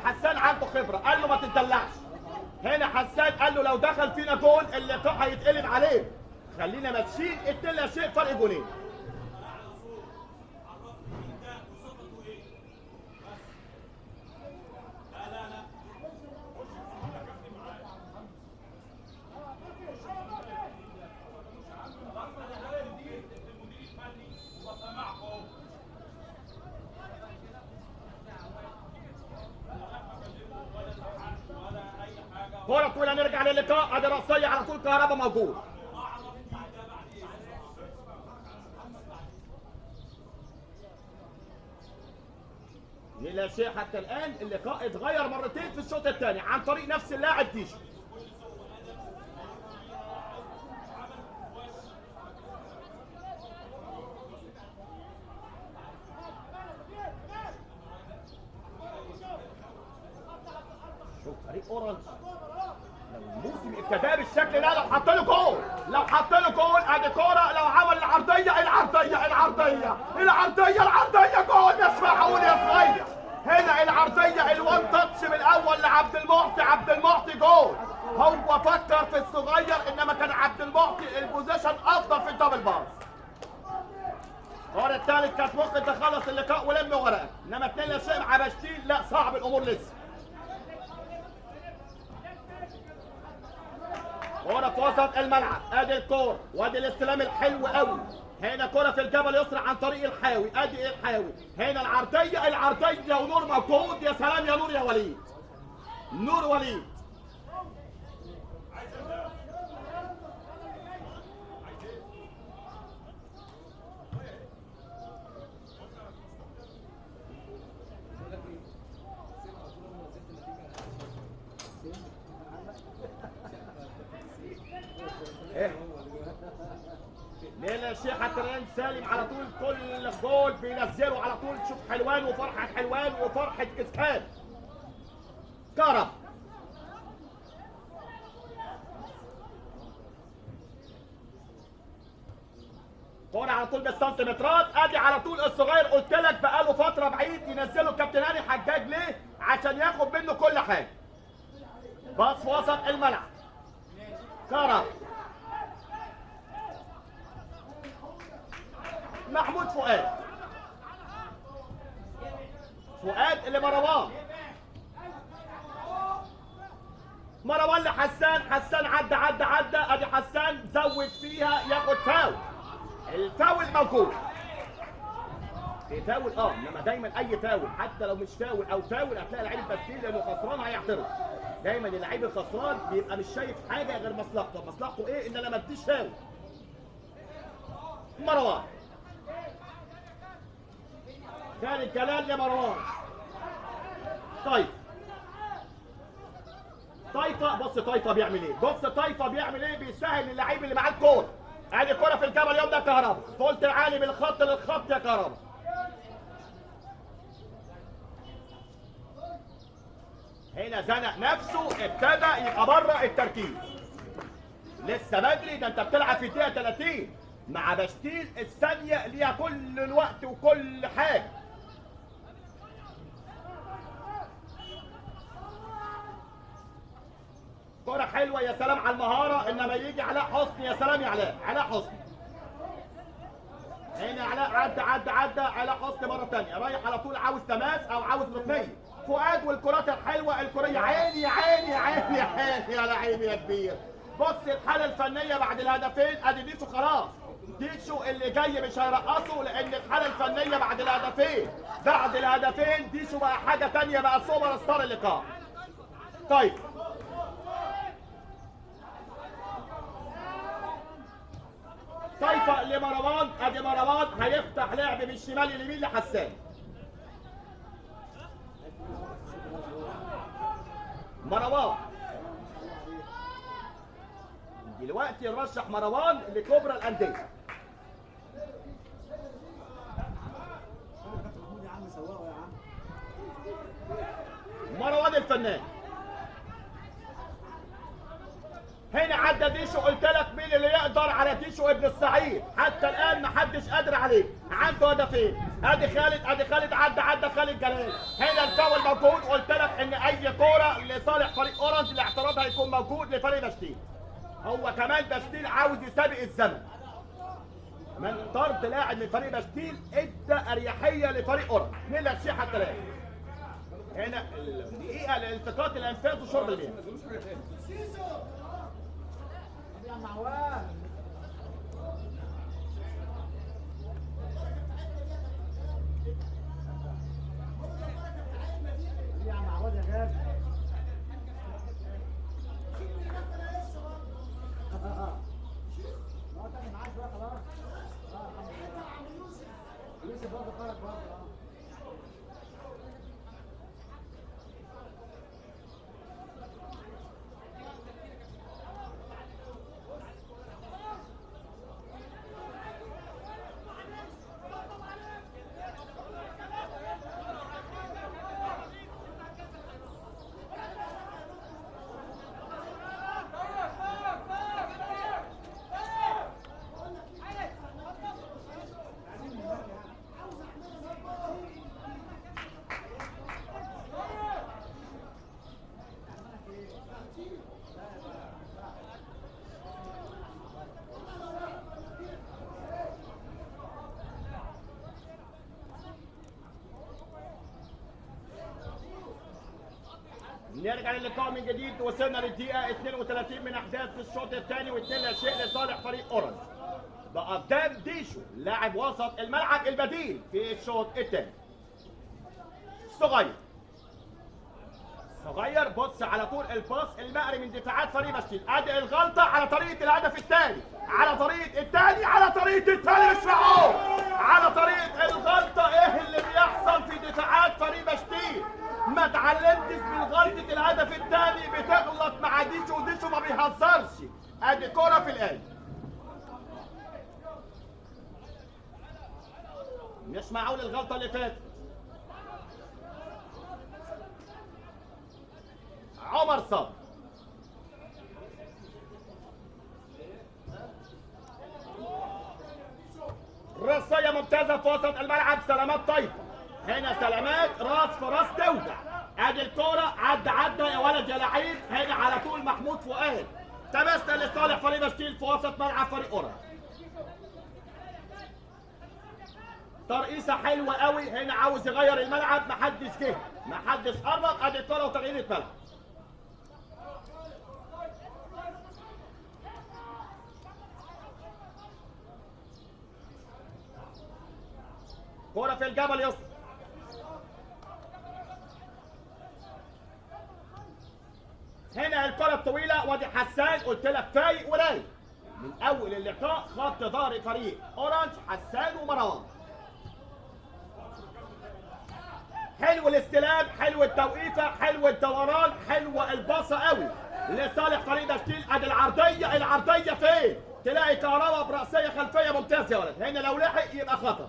A: حسان عنده خبره، قال له ما تتدلعش. هنا حسان قال له لو دخل فينا جول اللقاء هيتقلب عليه، خلينا ماشيين 2-0 فرق جولين. كرة طويلة نرجع للقاء، ادي رأسية على طول، كهربا موجود. لا شيء حتى الآن اللقاء اتغير مرتين في الشوط الثاني عن طريق نفس اللاعب ديشو. شوف فريق اورنج لو الموسم ابتدى بالشكل ده، لو حط له جول، ادي كوره، لو عمل العرضيه جول. مش معقول يا صغير. هنا العرضيه الوان تاتش من الاول لعبد المعطي جول. هو فكر في الصغير، انما كان عبد المعطي البوزيشن افضل في الدبل باص. الكوره الثالث كانت ممكن تخلص اللقاء ولم ورقه، انما 2-0 مع بشتيل لا، صعب الامور لسه. كوره في وسط الملعب، ادي الكوره وادي الاستلام الحلو قوي. هنا كوره في الجبل يسرى عن طريق الحاوي، ادي الحاوي. هنا العرضيه ونور موجود. يا سلام يا نور يا وليد، نور وليد. للشيخ الترند سالم على طول، كل جول بينزله على طول. شوف حلوان وفرحه حلوان وفرحه اسهال. كرم كورة على طول بالسنتيمترات. ادي على طول الصغير، قلت لك بقاله فتره بعيد، ينزله الكابتن هاني حجاج ليه؟ عشان ياخد منه كل حاجه. باص وسط الملعب. كرم محمود فؤاد. فؤاد لمروان. مروان لحسان. حسان عدى عدى عدى. ادي حسان زود فيها، ياخد فاول. الفاول موجود. في فاول انما دايما اي فاول حتى لو مش فاول او فاول هتلاقي لعيب البديل لانه خسران هيعترض. دايما اللعيب الخسران بيبقى مش شايف حاجه غير مصلحته. مصلحته ايه؟ ان انا ما اديش فاول. مروان خالد جلال لمروان. طيب طايفه. بص طايفه بيعمل ايه؟ بص طايفه بيعمل ايه؟ بيسهل اللعيب اللي معاه الكوره. ادي كوره في الجبل اليوم ده كهربا. قلت العالي من الخط للخط يا كهربا. هنا زنق نفسه، ابتدى يبقى بره التركيز. لسه بدري، ده انت بتلعب في دقيقه 30 مع بشتيل. الثانيه ليها كل الوقت وكل حاجه. كرة حلوة يا سلام على المهارة، انما يجي علاء حسني. يا سلام يا علاء. علاء حسني هنا. علاء عدى علاء حسني مرة تانية، رايح على طول عاوز تماس او عاوز ركنية. فؤاد والكرات الحلوة الكرية. عيني عيني عيني عيني على عيني يا كبير. بص الحالة الفنية بعد الهدفين. ادي ديشو خلاص. ديشو اللي جاي مش هيرقصه لان الحالة الفنية بعد الهدفين. بعد الهدفين ديشو بقى حاجة تانية، بقى سوبر ستار اللقاء. طيب طايفه لمروان. ادي مروان هيفتح لعب من الشمال اليمين لحسان. مروان دلوقتي نرشح مروان لكبرى الانديه. مروان الفنان. هنا عدى ديشو. قلت لك مين اللي يقدر على ديشو ابن الصعيد؟ حتى الان محدش قادر عليه. عنده هدفين. ادي خالد عدى خالد جلال. هنا الفاول موجود. قلت لك ان اي كوره لصالح فريق اورنج الاعتراض هيكون موجود لفريق بشتيل. هو كمان بشتيل عاوز يسابق الزمن. من طرد لاعب من فريق بشتيل ادى اريحيه لفريق اورنج. نيل الشيخ حتى هنا الدقيقه لالتقاط الانفاس وشرب المياه.
C: يا معوان يا معوان يا غالي. لا تاني معاك بقى خلاص. الحمد لله. يوسف برضه خرج برضه.
A: نرجع للقاء من جديد. وصلنا للدقيقة 32 من أحداث الشوط الثاني، واثنين لا شيء لصالح فريق أورنج. بقدام ديشو لاعب وسط الملعب البديل في الشوط الثاني. صغير بص على طول الباص المقري من دفاعات فريق بشتيل. ادي الغلطة على طريقة الهدف الثاني، على طريقة الثاني، على طريقة الثاني. مش معقول على طريقة الغلطة. ايه اللي بيحصل في دفاعات فريق بشتيل؟ ما اتعلمتش من غلطة الهدف الثاني، بتغلط مع ديشو وديشو ما بيهزرش. ادي كرة في القلب. مش معقول الغلطه اللي فاتت. عمر صبري راسية ممتازة في وسط الملعب. سلامات طيبة هنا، سلامات راس في راس توجع. ادي الكورة عدى يا ولد يا لعيب. هنا على طول محمود فؤاد. تمسنا لصالح فريق بشتيل في وسط ملعب فريق اورنج. ترقيصة حلوة قوي هنا، عاوز يغير الملعب، محدش جه محدش قرب. ادي الكورة وتغيير الملعب. كورة في الجبل يسطا. هنا الكرة الطويلة، وادي حسان قلت لك فايق ورايق من أول اللقاء. خط ظهر فريق أورنج حسان ومروان. حلو الاستلام، حلو التوقيفة، حلو الدوران، حلوة الباصة قوي لصالح فريق بشتيل. ادي العرضية فين؟ تلاقي كهربا برأسية خلفية ممتاز يا ولد. هنا لو لحق يبقى خطر.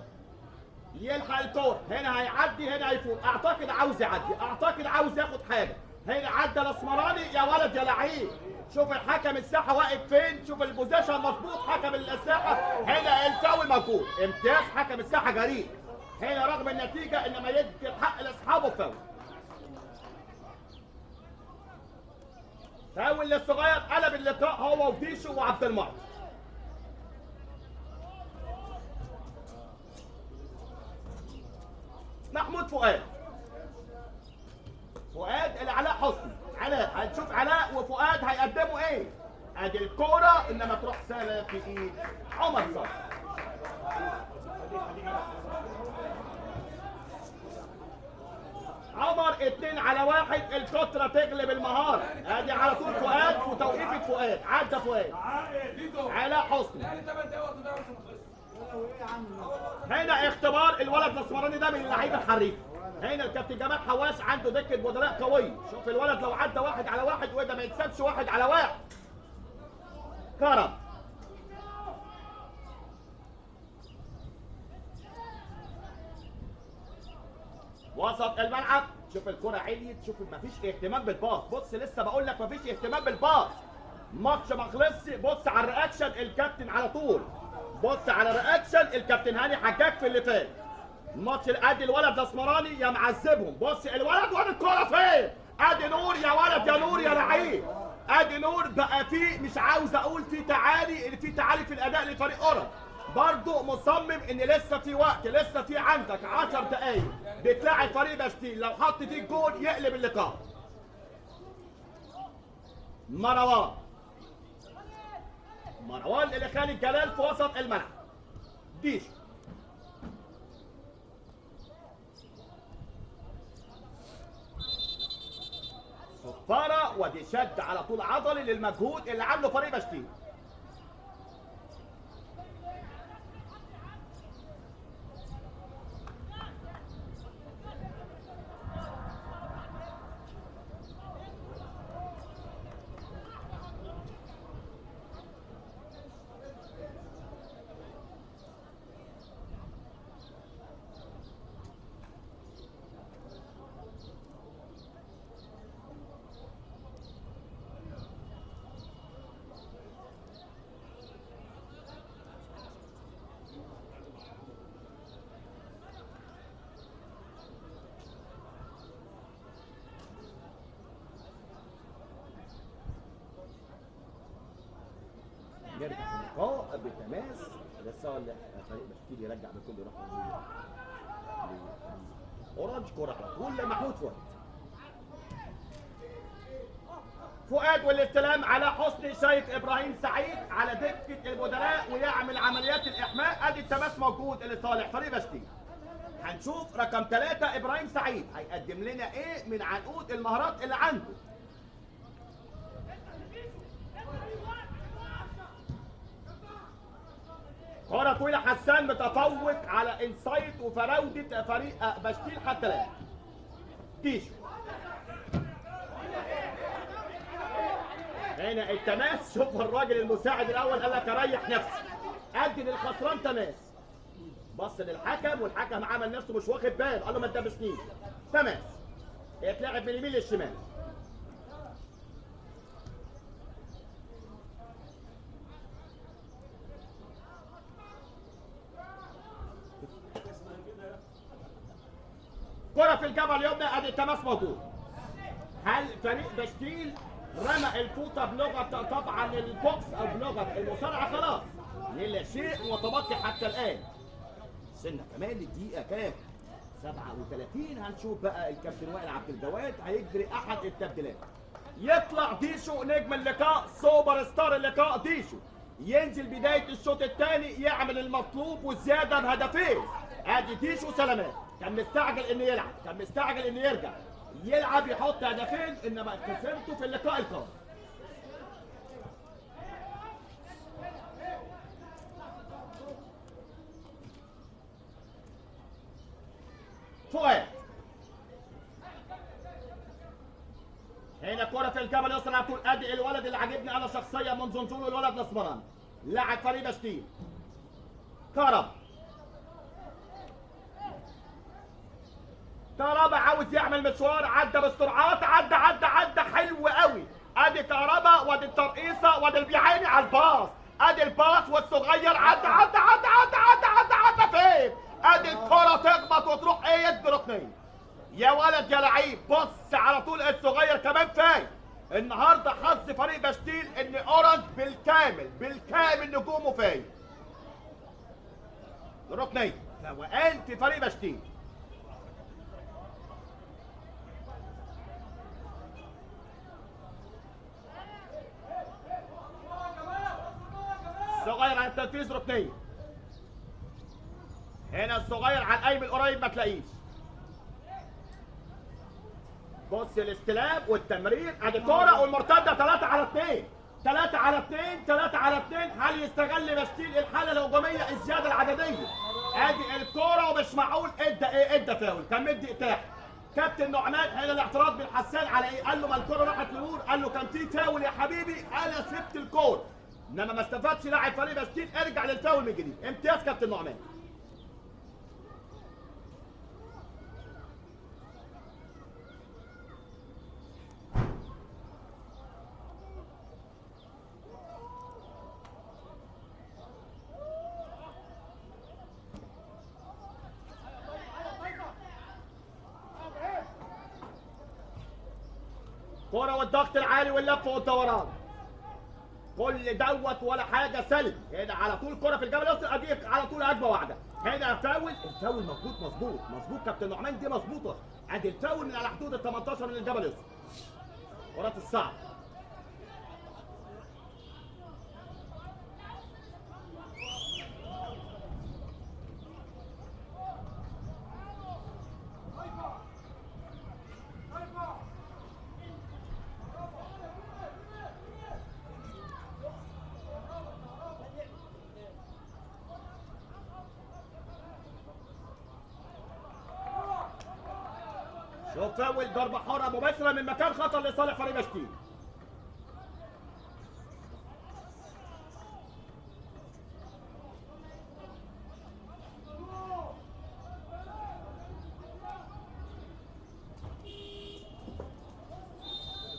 A: يلحق الكورة هنا، هيعدي هنا، هيفوت. اعتقد عاوز يعدي، اعتقد عاوز ياخد حاجة. هنا عدى الاسمراني يا ولد يا لعيب. شوف الحكم الساحة واقف فين، شوف البوزيشن مظبوط حكم الساحة. هنا الفاول موجود، امتياز حكم الساحة جريء هنا رغم النتيجة، انما يدي الحق لاصحابه فاول. فاول للصغير، قلب اللقاء هو وديشو وعبد المعطي. محمود فؤاد الى علاء حسني. علاء هنشوف علاء وفؤاد هيقدموا ايه. ادي الكوره انما تروح سهله في ايد عمر صبري. عمر 2-1. الكترة تغلب المهارة. ادي على طول فؤاد وتوقيفة فؤاد. عدى فؤاد علاء حسني. هنا اختبار الولد الاسمراني ده من اللعيبه الحريفه. هنا الكابتن جمال حواس عنده دكه بدلاء قويه. شوف الولد لو عدى 1-1 وده ما يكسبش 1-1. كرم وسط الملعب. شوف الكره عليت، شوف مفيش اهتمام بالباص. بص لسه بقول لك مفيش اهتمام بالباص. ماتش ما خلصش. بص على الرياكشن الكابتن على طول. بص على رياكشن الكابتن هاني حجاج في اللي فات. الماتش ادي الولد الاسمراني يا معذبهم. بص الولد وادي الكوره فين. ادي نور يا ولد يا نور يا لعيب. ادي نور بقى. في مش عاوز اقول في تعالي في الاداء لفريق اورنج. برضه مصمم ان لسه في وقت، لسه في عندك 10 دقايق بتلاعب فريق بشتيل. لو حط فيك جول يقلب اللقاء. مروان اللي خالد جلال في وسط الملعب. ديشو صفارة، ودي شد على طول عضلي للمجهود اللي عامله فريق بشتيل. يرجع في اللقاء بتماس لصالح فريق بشتيل. يرجع بكل يروح اورنج. كوره على طول لمحمود فؤاد والاستلام على حسني. شايف ابراهيم سعيد على دكه البدلاء ويعمل عمليات الاحماء. ادي التماس موجود لصالح فريق بشتيل. هنشوف رقم 3 ابراهيم سعيد هيقدم لنا ايه من عنقود المهارات اللي عنده. كرة طويلة، حسان متفوق على انسايت وفراودة فريق بشتيل حتى الآن. ديشو هنا التماس. شوف الراجل المساعد الأول قال لك أريح نفسي، أدي للخسران تماس. بص للحكم والحكم عمل نفسه مش واخد باله، قال له ما تدبسنيش. تماس اتلعب من اليمين للشمال. كرة في الجبهة اليمنى، ادي التماس موجود. هل فريق بشتيل رمى الفوطة بلغة طبعا البوكس او بلغة المصارعة؟ خلاص لا شيء متبقي حتى الآن. سنة كمان الدقيقة كام؟ 37. هنشوف بقى الكابتن وائل عبد الجواد هيجري احد التبديلات. يطلع ديشو نجم اللقاء، سوبر ستار اللقاء ديشو، ينزل بداية الشوط الثاني يعمل المطلوب والزيادة بهدفين. ادي ديشو سلامات، كان مستعجل انه يلعب، كان مستعجل انه يرجع يلعب يحط هدفين، انما خسرته في اللقاء القادم. فؤاد هنا كرة في الجبهة اليسرى على طول. ادي الولد اللي عاجبني انا شخصيا منذ نزوله، الولد نصبران لاعب فريق بشتيل. كهربا عاوز يعمل مشوار، عدى بالسرعات، عدى حلو قوي. ادي كهربا وادي الترقيصه وادي البيعاني على الباص، ادي الباص والصغير عدى فين؟ ادي الكرة تخبط وتروح يد ركنيه. يا ولد يا لعيب، بص على طول الصغير كمان فايق. النهارده حظ فريق بشتيل ان اورنج بالكامل نجومه فايق. ركنيه فوقان في فريق بشتيل. الصغير على التنفيذ ركنيه. هنا الصغير على القايم القريب ما تلاقيش. بص الاستلام والتمرير، ادي كوره والمرتده 3 على 2. هل يستغل بشتيل الحاله الهجوميه الزياده العدديه؟ ادي الكوره ومش معقول ادى فاول، كان مدي اتاحه. كابتن نعمان هنا الاعتراض من حسان على ايه؟ قال له ما الكوره راحت لنور، قال له كان في فاول يا حبيبي، انا سبت الكوره. انما ما استفادش لاعب فريق بشتيل، ارجع للفاول من جديد. امتياز كابتن نعمان. كرة والضغط العالي واللف والدوران، كل دوت ولا حاجه سلبي. هنا على طول كرة في الجبل اليسرى، ادي على طول هجمه واحده. هنا فاول، الفاول مظبوط كابتن نعمان، دي مظبوطه. ادي الفاول من على حدود ال 18 من الجبل اليسرى. كرة الصعب شوف فاول، ضربة حرة مباشرة من مكان خطر لصالح فريق بشتيل.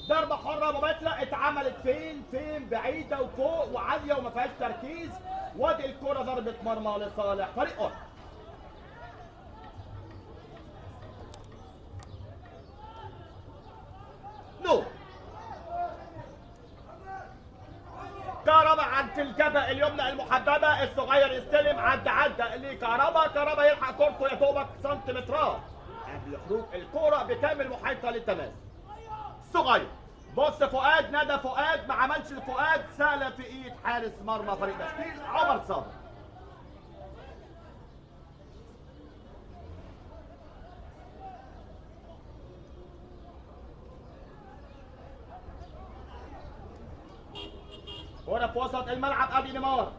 A: ضربة حرة مباشرة اتعملت فين بعيدة وفوق وعالية وما فيهاش تركيز، وادي الكرة ضربة مرمى لصالح فريق أورنج. كهربا عند في الجبهة اليمنى المحددة، الصغير يستلم، عدى لكهربا، يلحق كورته يا دوبك سنتيمترات قبل خروج الكرة بكامل محيطة للتماس. الصغير بص فؤاد، ندى فؤاد، ما عملش فؤاد، سهلة في ايد حارس مرمى فريق بشتيل عمر صابر. كرة في وسط الملعب، ادي نيمار.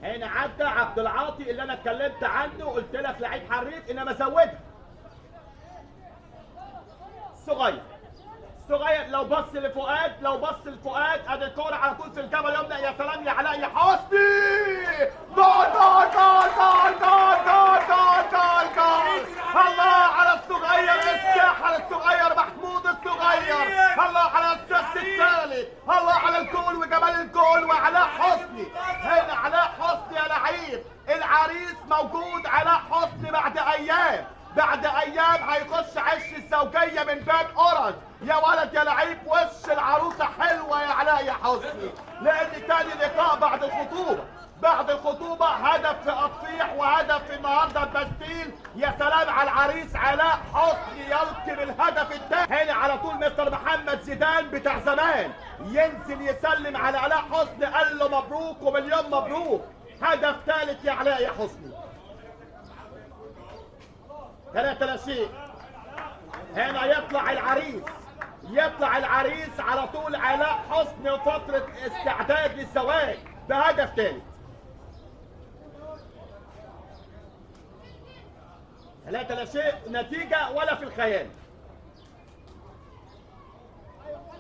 A: هنا عدى عبد العاطي اللي انا اتكلمت عنه، قلت لك لعيب حريف انما زودها. صغير لو بص لفؤاد، ادي الكرة على طول في الجبهة اليمنى. يا سلام الله على الجول وجمال الجول وعلاء حسني. هنا علاء حسني يا لعيب، العريس موجود علاء حسني بعد ايام هيخش عش الزوجيه من باب اورنج. يا ولد يا لعيب، وش العروسه حلوه يا علاء يا حسني، لان تاني لقاء بعد الخطوبه هدف في اطفيح وهدف في النهارده ببستيل. يا سلام على العريس علاء حسني يلقي بالهدف الثاني. هنا على طول مستر محمد زيدان بتاع زمان ينزل يسلم على علاء حسني، قال له مبروك ومليون مبروك. هدف ثالث يا علاء يا حسني. 3 لا شيء. هنا يطلع العريس على طول علاء حسني وفترة استعداد للزواج بهدف ثالث. 3 لا شيء، نتيجة ولا في الخيال.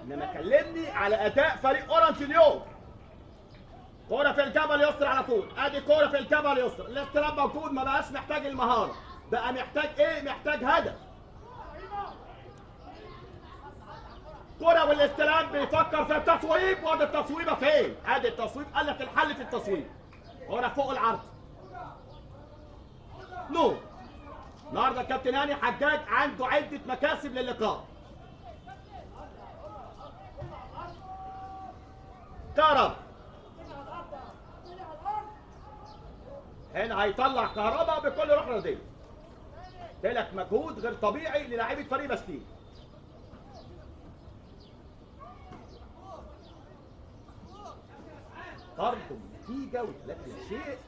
A: انما كلمني على اداء فريق اورنج اليوم. كورة في الجبهة اليسرى على طول، ادي كورة في الجبهة اليسرى، الاستلام موجود، ما بقاش محتاج المهارة، بقى محتاج ايه؟ محتاج هدف. كرة والاستلام بيفكر في التصويب، وادي التصويبه فين؟ ادي التصويب، قال لك الحل في التصويب. كرة فوق العرض. نور. النهارده الكابتن هاني حجاج عنده عدة مكاسب للقاء. كهربا. هنا هيطلع كهربا بكل روح رياضية. لك مجهود غير طبيعي للاعيبه فريق بستيل. برضه نتيجه و3 شيء،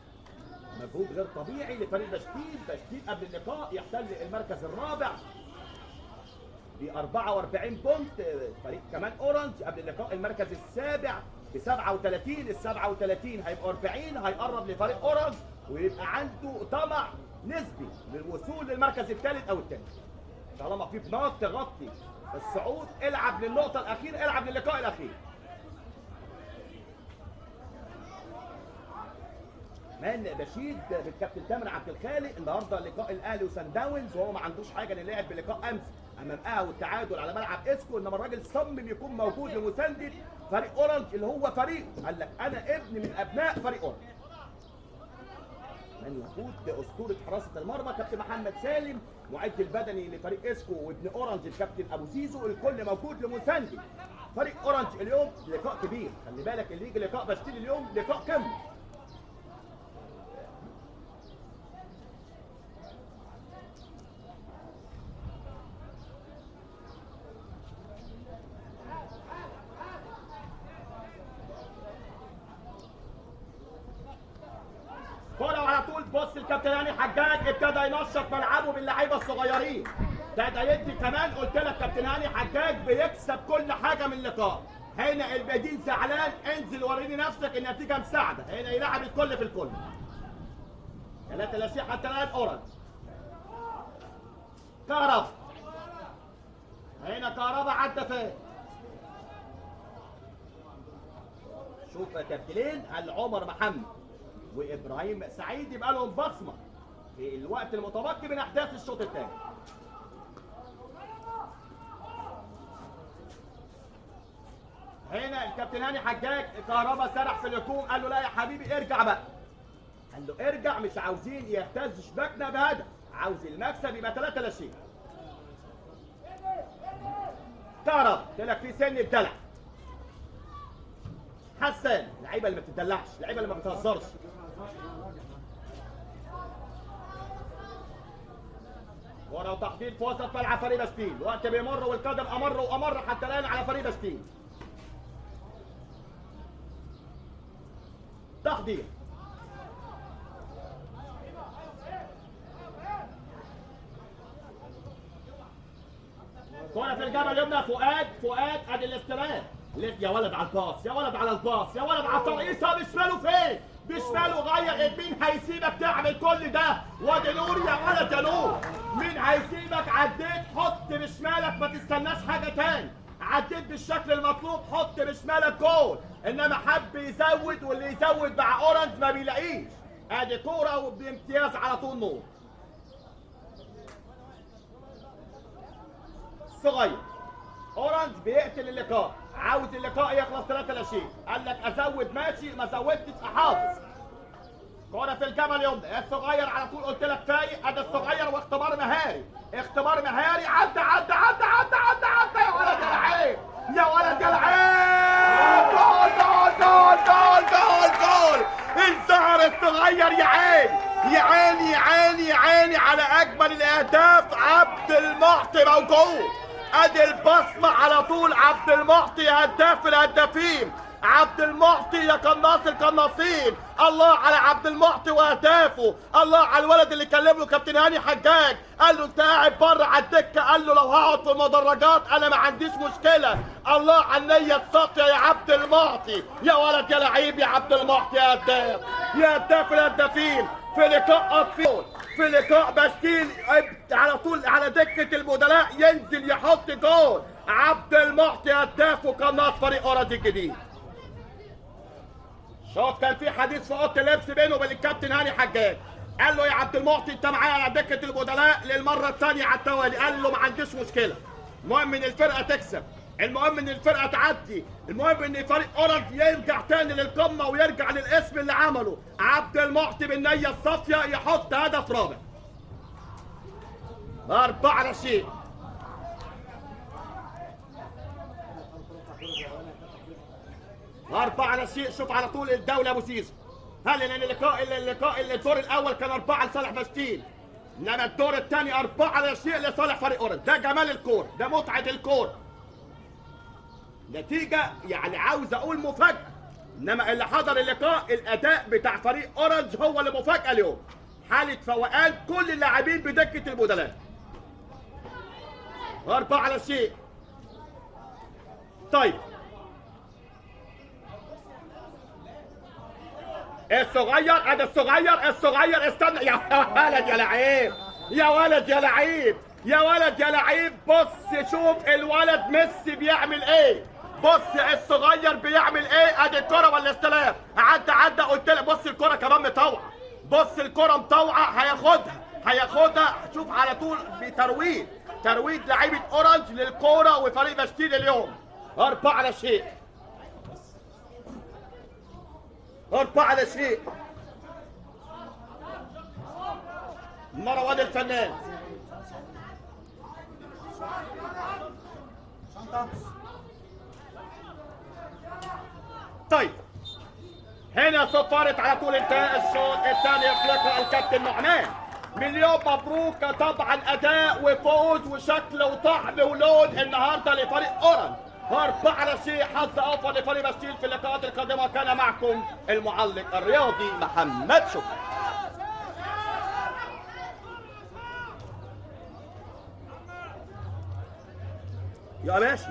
A: مجهود غير طبيعي لفريق بستيل قبل اللقاء يحتل المركز الرابع ب 44 بونت. فريق كمان اورنج قبل اللقاء المركز السابع ب 37. ال 37 هيبقى 40، هيقرب لفريق اورنج ويبقى عنده طمع نسبي للوصول للمركز الثالث او الثاني. طالما في بناط تغطي الصعود، العب للنقطه الاخيره، العب للقاء الاخير. مان بشيد بالكابتن تامر عبد الخالق النهارده لقاء الاهلي وسان داونز، وهو ما عندوش حاجه للعب بلقاء امس امام قهوه والتعادل على ملعب اسكو، انما الراجل صمم يكون موجود لمسانده فريق اورنج اللي هو فريق، قال لك انا ابن من ابناء فريق اورنج. من وجود اسطوره حراسه المرمى كابتن محمد سالم، معد البدني لفريق اسكو، وابن اورنج الكابتن ابو زيزو، الكل موجود لمسانده فريق اورنج. اليوم لقاء كبير، خلي بالك اللي يجي لقاء بستيل اليوم لقاء قمه. كرة على طول، بص الكابتن هاني حجاج ابتدى ينشط ملعبه باللعيبه الصغيرين، ابتدى يدي كمان. قلت لك كابتن هاني حجاج بيكسب كل حاجه من اللقاء. هنا البديل زعلان، انزل وريني نفسك، النتيجه مساعده. هنا يلعب الكل في الكل. 3 لا شيء حتى الان اورنج. كهربا. هنا كهربا عدى فين؟ شوف تبديلين، عمر محمد وابراهيم سعيد يبقى لهم بصمه في الوقت المتبقي من احداث الشوط الثاني. هنا الكابتن هاني حجاج كهربا سرح في الهجوم، قال له لا يا حبيبي ارجع بقى. قال له ارجع، مش عاوزين يهتز شباكنا بهدف، عاوز المكسب يبقى 3 لا شيء. كهربا قلت لك في سن الدلع. حسان، اللعيبه اللي ما بتدلعش، اللعيبه اللي ما بتهزرش. كرة وتحضير في وسط ملعب فريق بستيل، وقت بيمر والقدم امر وامر حتى الان على فريق بستيل. تحضير. كرة في الجبهة اليمنى، فؤاد ادي الاستلام. يا ولد على الباص، يا ولد على الباص، يا ولد على الترقيصه. بشماله فين؟ بشماله غير. مين هيسيبك تعمل كل ده؟ وادي نور يا ولد يا نور، مين هيسيبك؟ عديت، حط بشمالك، ما تستناش حاجه تاني. عديت بالشكل المطلوب، حط بشمالك جول. انما حب يزود، واللي يزود مع اورنج ما بيلاقيش. ادي كوره وبامتياز على طول نور. صغير. اورنج بيقتل اللقاء. عاوز اللقاء يخلص 3-0. قال لك ازود ماشي، ما زودتش احافظ. كرة في الجبل يمنى، الصغير على طول قلت لك فايق، ادي الصغير واختبار مهاري، اختبار مهاري، عدى يا ولد يا لعيب، يا ولد يا لعيب، جول جول جول جول جول جول. الزهر الصغير يا عيني يا عيني يا عيني يا عيني على اجمل الاهداف. عبد المعطي موجود، ادي البصمه على طول. عبد المعطي يا هداف الهدافين، عبد المعطي يا قناص القناصين. الله على عبد المعطي واهدافه، الله على الولد اللي كلم له كابتن هاني حجاج، قال له انت قاعد بره على الدكه، قال له لو هقعد في المدرجات انا ما عنديش مشكله. الله على النيه الصافيه يا عبد المعطي، يا ولد يا لعيب يا عبد المعطي يا هداف، يا هداف الهدافين. في لقاء اطفال، في لقاء بشتيل على طول على دكه البدلاء ينزل يحط جول. عبد المعطي هداف وقناص فريق اورنج الجديد. شوف كان في حديث في اوضه اللبس بينه وبين الكابتن هاني حجاج، قال له يا عبد المعطي انت معايا على دكه البدلاء للمره الثانيه على التوالي، قال له ما عنديش مشكله، المهم ان الفرقه تكسب، المهم ان الفرقه تعدي، المهم ان فريق اورنج يرجع تاني للقمه ويرجع للاسم اللي عمله. عبد المعطي بالنيه الصافيه يحط هدف رابع. 4-0. شوف على طول الدولة ابو سيسو. هل اللقاء الدور الاول كان 4 لصالح بشتيل، انما الدور الثاني 4-0 لصالح فريق اورنج. ده جمال الكورة، ده متعة الكورة. نتيجة يعني عاوز اقول مفاجأة، انما اللي حضر اللقاء الاداء بتاع فريق اورنج هو اللي مفاجأة اليوم. حالة فوقان كل اللاعبين بدكة البدلاء. 4-0. طيب الصغير، ادي الصغير استنى يا ولد يا لعيب، يا ولد يا لعيب، يا ولد يا لعيب. بص شوف الولد ميسي بيعمل ايه، بص الصغير بيعمل ايه. ادي الكرة والاستلام، عدى قلت لك بص الكرة كمان مطوعة، بص الكرة مطوعة، هياخدها. شوف على طول بترويج لعيبة اورنج للكرة وفريق بشتيل اليوم. 4-0. مروان الفنان. طيب هنا صفرت على طول انتهاء الشوط الثاني في لقاء الكابتن نعمان. مليون مبروك طبعا، اداء وفوز وشكل وطعم ولون النهارده لفريق اورنج. 4-0. حظ اوفر لفريق بشتيل في اللقاءات القادمه. كان معكم المعلق الرياضي محمد شكري. يا ماشي